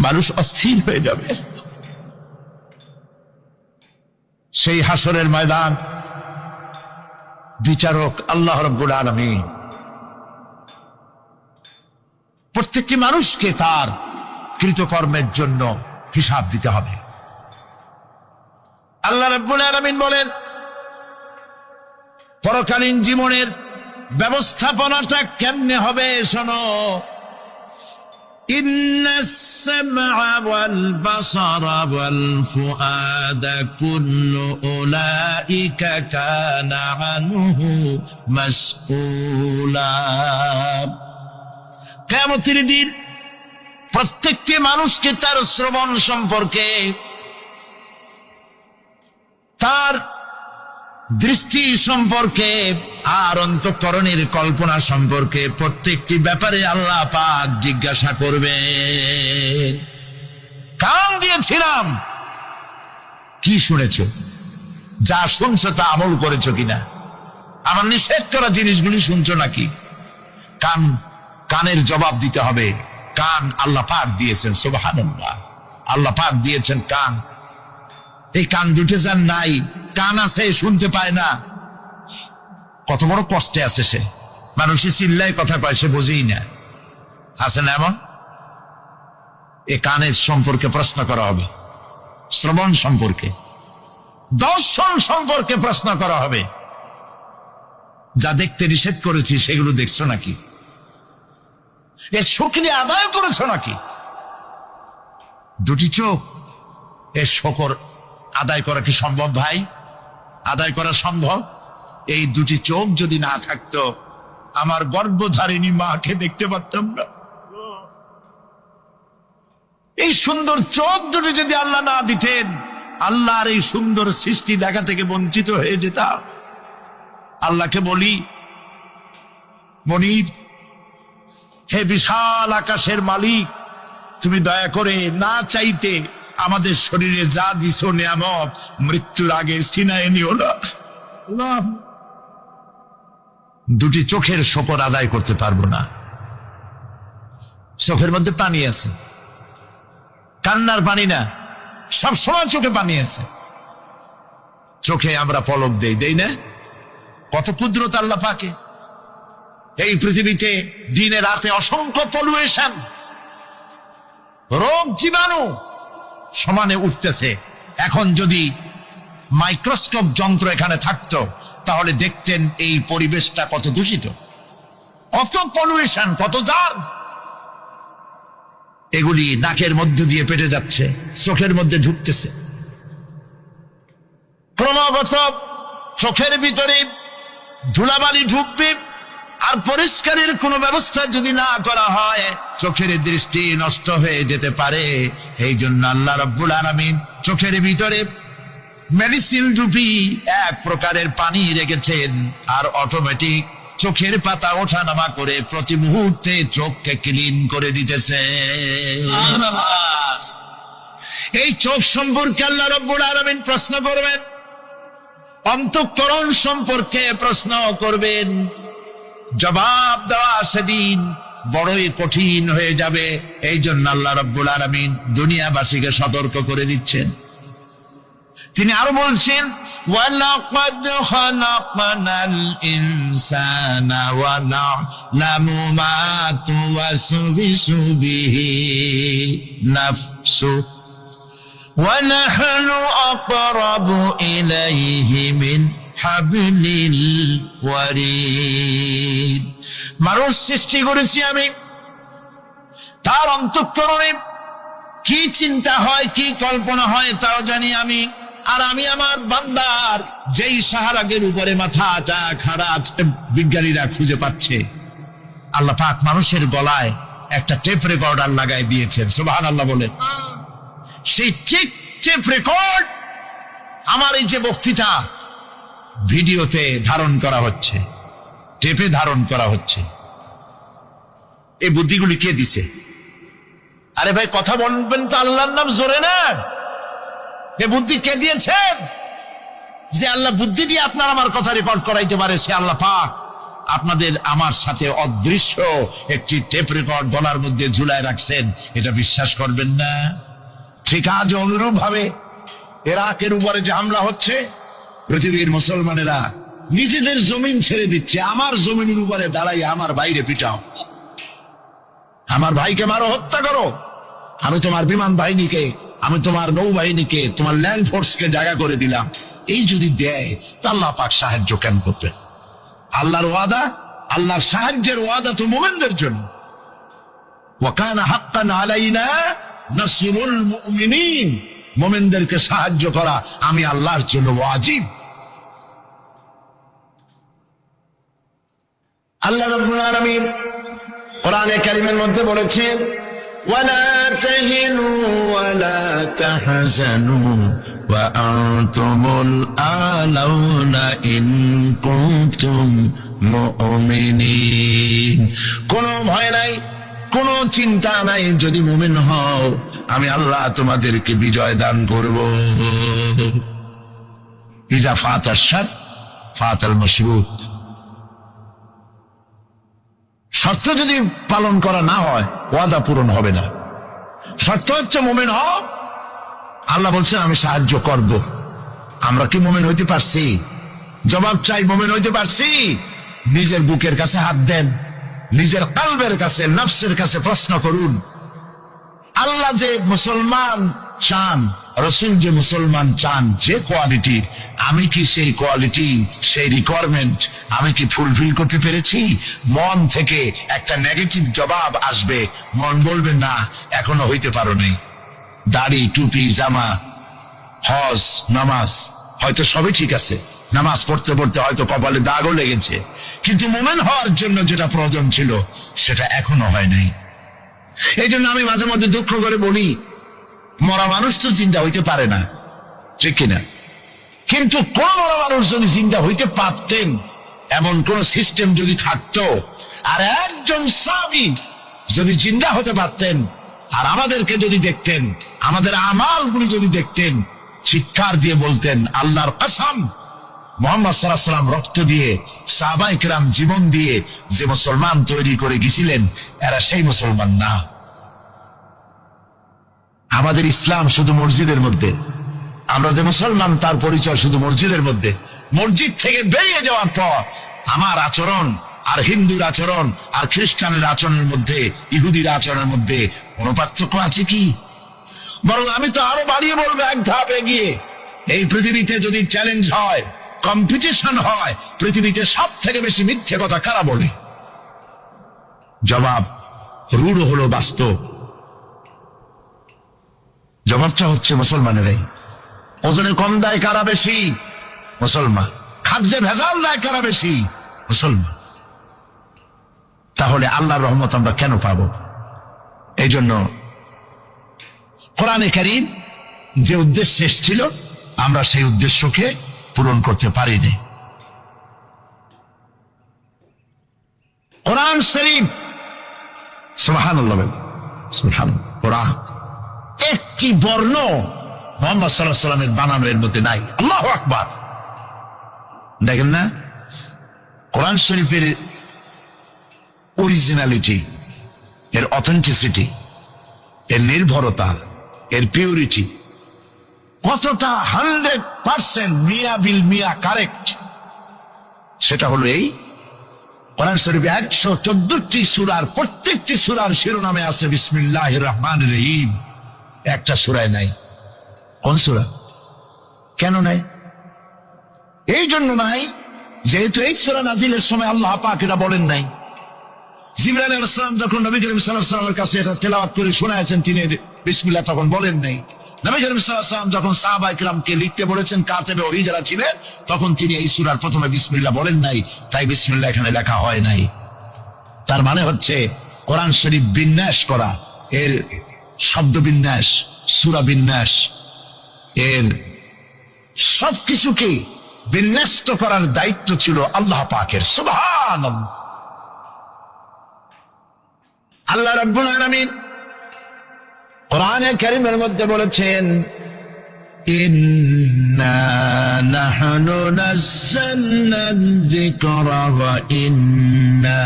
মানুষ অস্থির হয়ে যাবে। সেই হাসরের ময়দান বিচারক আল্লাহ রাব্বুল আলামিন প্রত্যেকটি মানুষকে তার কৃতকর্মের জন্য হিসাব দিতে হবে। আল্লাহ রাব্বুল আলামিন বলেন পরকালীন জীবনের ব্যবস্থাপনাটা কেমনে হবে শোনো। ইন্নাস সামআ ওয়াল বাসারা ওয়াল ফুআদা কুল্লু উলাইকা কানা আনহু মাসউলা। কিয়ামতের দিন প্রত্যেকটি মানুষকে তার শ্রবণ সম্পর্কে, তার দৃষ্টি সম্পর্কে, আর অন্তঃকরণের কল্পনা সম্পর্কে প্রত্যেকটি ব্যাপারে আল্লাহ পাক জিজ্ঞাসা করবেন। কান দিয়েছিলাম, কি শুনেছো? যা শুনছো তা আমল করেছো কিনা? আমার নিষেধ করা জিনিসগুলি শুনছো নাকি? কানের জবাব দিতে হবে। কান আল্লাহ পাক দিয়েছেন, সুবহানাল্লাহ, আল্লাহ পাক দিয়েছেন কান। এই কান দুটে যার নাই, কান আছে শুনতে পায় না, কত বড় কষ্টে আছে সে। মানুষে চিল্লায় কথা কয়, সে বোঝেই না। আছে না এমন? এ কানের সম্পর্কে প্রশ্ন করা হবে, শ্রবণ সম্পর্কে, দর্শন সম্পর্কে প্রশ্ন করা হবে। যা দেখতে নিষেধ করেছি সেগুলো দেখছো নাকি? এর শুকরি আদায় করেছো নাকি? দুটি চোখ, এর শকর আদায় করা কি সম্ভব ভাই? আদায় করা সম্ভব? এই দুটি চোখ যদি না থাকতো আমার গর্ভধারিণী মাকে দেখতে পারতাম না। এই সুন্দর চোখ দুটি যদি আল্লাহ না দিতেন, আল্লাহর এই সুন্দর সৃষ্টি দেখা থেকে বঞ্চিত হয়ে যেতাম। আল্লাহকে বলি, মনিব, হে বিশাল আকাশের মালিক, তুমি দয়া করে না চাইতে আমাদের শরীরে যা দিছো নিয়ামত, মৃত্যুর আগে সিনায় নিও না। দুটি চোখের শকর আদায় করতে পারবো না। চোখের মধ্যে পানি আছে, কান্নার পানি না, সব সময় চোখে পানি আছে। চোখে আমরা পলক দেই না? কত কুদরত আল্লাহ পাকে। এই পৃথিবীতে দিনে রাতে অসংখ্য পলুয়েশন, রোগ জীবাণু সমানে উঠতেছে। এখন যদি মাইক্রোস্কোপ যন্ত্র এখানে থাকতো তাহলে দেখতেন এই পরিবেশটা কত দূষিত, কত পলিউশন, কত জার। এগুলি নাকের মধ্যে দিয়ে পেটে যাচ্ছে, চোখের মধ্যে ঢুকতেছে, ক্রমাগত চোখের ভিতরে ধুলাবালি ঢুকবে। আর পরিষ্কারের কোনো ব্যবস্থা যদি না করা হয় চোখের দৃষ্টি নষ্ট হয়ে যেতে পারে। এই জন্য আল্লাহ রাব্বুল আলামিন চোখের ভিতরে মেডিসিন রূপী এক প্রকারের পানি রেখেছেন, আর অটোমেটিক চোখের পাতা ওঠানামা করে প্রতি মুহূর্তে চোখকে ক্লিন করে দিতেছে। এই চোখ সম্পর্কে আল্লাহ রাব্বুল আলামিন প্রশ্ন করবেন, অন্তঃকরণ সম্পর্কে প্রশ্ন করবেন। জবাব দেওয়া সেদিন বড়ই কঠিন হয়ে যাবে। এই জন্য আল্লাহ রাব্বুল আলামিন দুনিয়াবাসীকে সতর্ক করে দিচ্ছেন। তিনি আরো বলছেন, ওয়ালাকাদ খালাকনাল ইনসানা ওয়া না'লামু মা তুওয়াসবিসু বিহি নাফসু ওয়া নাহনু আকরাবু ইলাইহি মিন হাবলিল ওয়ারিদ। মানুষ সৃষ্টি করেছি আমি, তার অন্তঃকরণে কি চিন্তা হয়, কি কল্পনা হয় তাও জানি আমি। আর আমি আমার বান্দার যেই সাহারাগের উপরে মাথাটা খাড়া আছে বিজ্ঞানীরা খুঁজে পাচ্ছে, আল্লাহ পাক মানুষের গলায় একটা টেপ রেকর্ডার লাগাই দিয়েছেন। সুবহানাল্লাহ বলে। সেই টেপ রেকর্ড আমার এই যে বক্তৃতা ভিডিওতে ধারণ করা হচ্ছে, টেপে ধারণ করা হচ্ছে। এই বুদ্ধিগুলি কে দিছে? আরে ভাই কথা বলবেন তো আল্লাহর নাম জোরে না। এ বুদ্ধি কে দিয়েছেন? যে আল্লাহ বুদ্ধি দিয়ে আপনার আমার কথা রেকর্ড করাইতে পারে, সে আল্লাহ পাক আপনাদের আমার সাথে অদৃশ্য একটি টেপ রেকর্ড গলার মধ্যে ঝুলায় রাখছেন। এটা বিশ্বাস করবেন না? ঠিক আজ অনুরূপ ভাবে ইরাকের উপরে যে হামলা হচ্ছে, পৃথিবীর মুসলমানেরা নিজেদের জমিন ছেড়ে দিচ্ছে। আমার জমিনের উপরে দাঁড়াই আমার বাইরে পিটাও, আমার ভাইকে মারো, হত্যা করো। আমি তোমার বিমান বাহিনীকে, আমি তোমার নৌবাহিনীকে, তোমার ল্যান্ড ফোর্সকে জায়গা করে দিলাম। এই যদি দেয় তা আল্লাহ পাক সাহায্য কেন করবেন? আল্লাহর ওয়াদা, আল্লাহর সাহায্যের ওয়াদা তো মুমিনদের জন্য। ওয়া কানা হাক্কান আলাইনা নাসরুল মুমিনিন। মুমিনদেরকে সাহায্য করা আমি আল্লাহর জন্য ওয়াজিব। আল্লাহ রাব্বুল আলামিন কোরআনে কারীমের মধ্যে বলেছেন, ওয়ালা তাহিনু ওয়ালা তাহজানু ওয়া আনতুমুল আলাউনা ইন কুনতুম মুমিনিন। কোনো ভয় নাই, কোনো চিন্তা নাই, যদি মুমিন হও আমি আল্লাহ তোমাদেরকে বিজয় দান করব। ইজা ফাতাশ শার ফাতাল মাশরুত। শর্ত যদি পালন করা না হয় ওয়াদা পূরণ হবে না। শর্ত হচ্ছে মুমিন হও, আল্লাহ বলছেন আমি সাহায্য করব। আমরা কি মুমিন হইতে পারছি? জবাব চাই, মুমিন হইতে পারছি? নিজের বুকের কাছে হাত দেন, নিজের কলবের কাছে, নফসের কাছে প্রশ্ন করুন। আল্লাহ যে মুসলমান চান, রাসূল যে মুসলমান চান, যে কোয়ালিটির, আমি কি সেই কোয়ালিটি, সেই রিকোয়ারমেন্ট আমি কি ফুলফিল করতে পেরেছি? মন থেকে একটা নেগেটিভ জবাব আসবে, মন বলবে না এখনো হইতে পারো নাই। দাড়ি, টুপি, জামা, হজ, নামাজ হয়তো সবই ঠিক আছে, নামাজ পড়তে পড়তে হয়তো কপালে দাগও লেগেছে, কিন্তু মুমিন হওয়ার জন্য যেটা প্রয়োজন ছিল সেটা এখনো হয় নাই। এই জন্য আমি মাঝে মধ্যে দুঃখ করে বলি, মরা মানুষ তো জিন্দা হইতে পারে না, ঠিক কিনা? কিন্তু কোন মরা মানুষ যদি জিন্দা হইতে পারতেন, এমন কোন সিস্টেম যদি থাকতো, আর একজন সাহাবী যদি জিন্দা হতে পারতেন, আর আমাদেরকে যদি দেখতেন, আমাদের আমালগুলি যদি দেখতেন, চিৎকার দিয়ে বলতেন আল্লাহর কসম, মুহাম্মদ সাল্লাল্লাহু আলাইহি ওয়াসাল্লাম রক্ত দিয়ে, সাহাবায়ে কেরাম জীবন দিয়ে যে মুসলমান তৈরি করে গেছিলেন, এরা সেই মুসলমান না। আমাদের ইসলাম শুধু মসজিদের মধ্যে, আমরা যে মুসলমান তার পরিচয় শুধু মসজিদের মধ্যে। মসজিদ থেকে বেরিয়ে যাওয়ার পর আমার আচরণ আর হিন্দুর আচরণ আর খ্রিস্টানের আচরণের মধ্যে, ইহুদির আচরণের মধ্যে কোনো পার্থক্য আছে কি? বরং আমি তো আরো বাড়িয়ে বলবো এক ধাপ এগিয়ে, এই পৃথিবীতে যদি চ্যালেঞ্জ হয়, কম্পিটিশন হয়, পৃথিবীতে সব থেকে বেশি মিথ্যে কথা কারা বলে? জবাব রূঢ় হলো বাস্তব। জবাবটা হচ্ছে মুসলমানেরাই। ওজনে কম দেয় কারা বেশি? মুসলমান। খাদ্যে ভেজাল দেয় কারা বেশি? মুসলমান। তাহলে আল্লাহর রহমত আমরা কেন পাবো? এই জন্য কোরআনে কারীম যে উদ্দেশ্য ছিল, আমরা সেই উদ্দেশ্যকে পূরণ করতে পারিনি। কোরআন শরীফ, সুবহানাল্লাহ, সুবহানাল্লাহ, কোরআন একটি বর্ণ মুহাম্মদ সাল্লাল্লাহু আলাইহি ওয়াসাল্লামের বানানো এর মধ্যে নাই। আল্লাহু আকবার। দেখেন না কোরআন শরীফের অরিজিনালিটি, এর অথেন্টিসিটি, এর নির্ভরতা, এর পিউরিটি কতটা 100% মিয়া বিল মিয়া কারেক্ট। সেটা হলো এই কোরআন শরীফে 114টি সূরার প্রত্যেকটি সূরার শিরোনামে আছে বিসমিল্লাহির রহমানির রহিম। একটা সূরায় নাই। কোন সূরা? কেন নাই? এই জন্য নাই যেহেতু এই সূরা নাজিলের সময় আল্লাহ পাক এটা বলেন নাই। জিবরাইল আলাইহিস সালাম যখন নবী করিম সাল্লাল্লাহু আলাইহি ওয়াসাল্লামের কাছে এটা তেলাওয়াত করে শোনায়েছেন, তিনি বিসমিল্লাহ তখন বলেন নাই। নবী করিম সাল্লাল্লাহু আলাইহি ওয়াসাল্লাম যখন সাহাবায়ে কিরামকে লিখতে বলেছেন, কাতেবে ওহী যারা ছিলেন, তখন তিনি এই সূরার প্রথমে বিসমিল্লাহ বলেন নাই, তাই বিসমিল্লাহ এখানে লেখা হয় নাই। তার মানে হচ্ছে কোরআন শরীফ বিন্যাস করা, এর শব্দ বিন্যাস, সূরা বিন্যাস, এর সবকিছুকে বিন্যস্ত করার দায়িত্ব ছিল আল্লাহ পাকের। সুবহানাল্লাহ। আল্লাহ রাব্বুল আলামিন কোরআনে কারীমের মধ্যে বলেছেন, ইন্না নাহনু নাযালনা যিকরা ওয়া ইন্না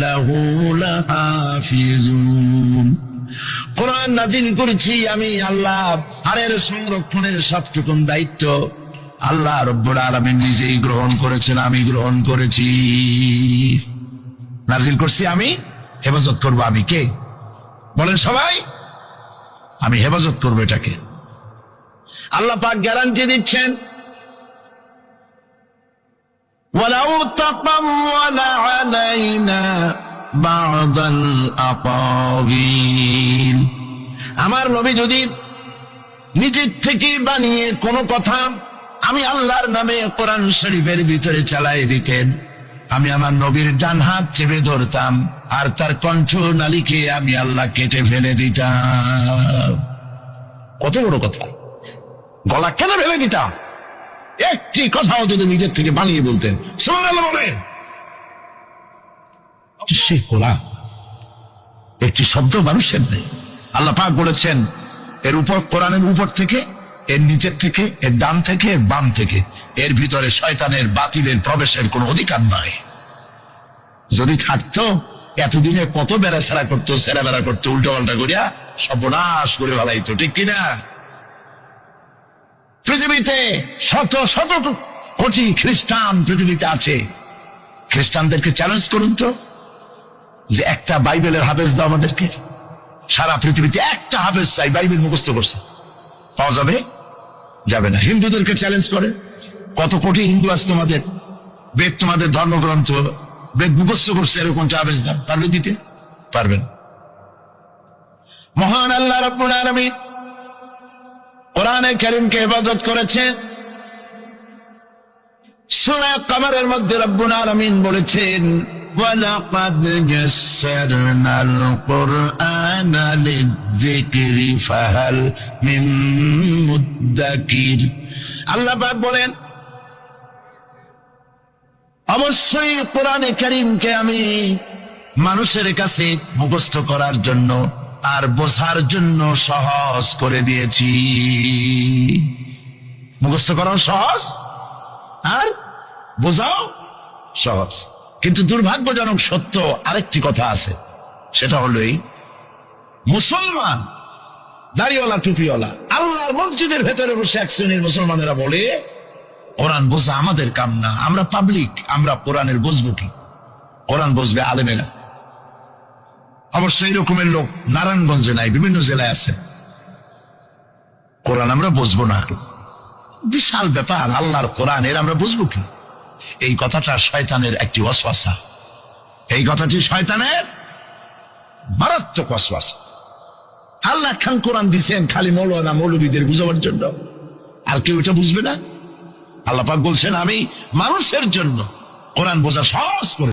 লাহু লাহাফিজুন। কোরআন নাজিল করেছি আমি আল্লাহ, আর এর সংরক্ষণের সবটুকু দায়িত্ব আল্লাহ রাব্বুল আলামিন নিজেই গ্রহণ করেছেন, আমি গ্রহণ করেছি। নাজিল করছি আমি, হেফাজত করবো আমি কে? বলেন সবাই, আমি হেফাজত করবো এটাকে। আল্লাহ পাক গ্যারান্টি দিচ্ছেন, ওয়ালাউ তাকাওয়ালা আলাইনা বা'দাল আকাওয়িল। আমার নবী যদি নিজের থেকে বানিয়ে কোনো কথা আমি আল্লাহর নামে কোরআন শরীফের ভিতরে চালাই দিতেন, আমি আমার নবীর ডান হাত চেপে ধরতাম, আর তার কণ্ঠ নালীকে আমি আল্লাহ কেটে ফেলে দিতাম। কত বড় কথা! গলা কেটে ফেলে দিতাম একটি কথাও যদি নিজের থেকে বানিয়ে বলতেন। সুবহানাল্লাহ বলেন। সেই কোরআন একটি শব্দ মানুষের নেই। আল্লাহ পাক বলেছেন, এর উপর, কোরআনের উপর থেকে, এর নিচের থেকে, এর ডান থেকে, এর বাম থেকে, এর ভিতরে শয়তানের বাতিলের প্রবেশের কোনো অধিকার নাই। যদি থাকতো এতদিনে কত বেড়াছেড়া করতো, সেরা বেড়া করতো, উল্টো পাল্টা করিয়া সর্বনাশ করে ফেলাইতো, ঠিক কিনা? পৃথিবীতে শত শত কোটি খ্রিস্টান পৃথিবীতে আছে। খ্রিস্টানদেরকে চ্যালেঞ্জ করুন তো, যে একটা বাইবেলের হাফেজ দাও আমাদেরকে। সারা পৃথিবীতে একটা হাফেজ চাই, বাইবেল মুখস্থ করছে, পাওয়া যাবে? যাবে না। হিন্দুদেরকে চ্যালেঞ্জ করে, কত কোটি হিন্দু আছে তোমাদের, বেদ তোমাদের ধর্মগ্রন্থ, বেদ মুখস্থ করছে, এরকম হাফেজ দাও, পারবে দিতে? পারবেন। মহান আল্লাহ রাব্বুল আলামিন কোরআনে কারীমকে হেফাজত করেছেন। সূরা কমরের মধ্যে রাব্বুল আলামিন বলেছেন, ওয়ালাকাদ ইয়াসসারনাল কুরআনা লিযিকরি ফাহাল মিন মুদ্দাকির। আল্লাহ পাক বলেন, অবশ্যই কোরআনে কারীমকে আমি মানুষের কাছে মুখস্থ করার জন্য আর বোঝার জন্য সহজ করে দিয়েছি। মুখস্থ করাও সহজ আর বোঝাও সহজ। কিন্তু দুর্ভাগ্যজনক সত্য আরেকটি কথা আছে, সেটা হলো এই, মুসলমান দাড়িওয়ালা টুপিওয়ালা আল্লাহর মসজিদের ভেতরে বসে এক শ্রেণীর মুসলমানেরা বলে, কোরআন বোঝা আমাদের কাম না, আমরা পাবলিক, আমরা কোরআনের বুঝবো কি? কোরআন বুঝবে আলেমেরা। অবশ্যই এই রকমের লোক নারায়ণগঞ্জে নাই, বিভিন্ন জেলায় আছে। কোরআন আমরা বুঝবো না, বিশাল ব্যাপার। আল্লাহর কোরআন, এর আমরা বুঝবো কি? এই কথাটা শয়তানের একটি ওয়াসওয়াসা, এই কথাটি শয়তানের মারাত্মক ওয়াসওয়াসা। আল্লাহ খান কোরআন দিছেন খালি মৌলানা মৌলবীদের বুঝাবার জন্য, আর কেউ এটা বুঝবে না। আল্লাহ পাক বলছেন আমি মানুষের জন্য কোরআন বোঝা সহজ করে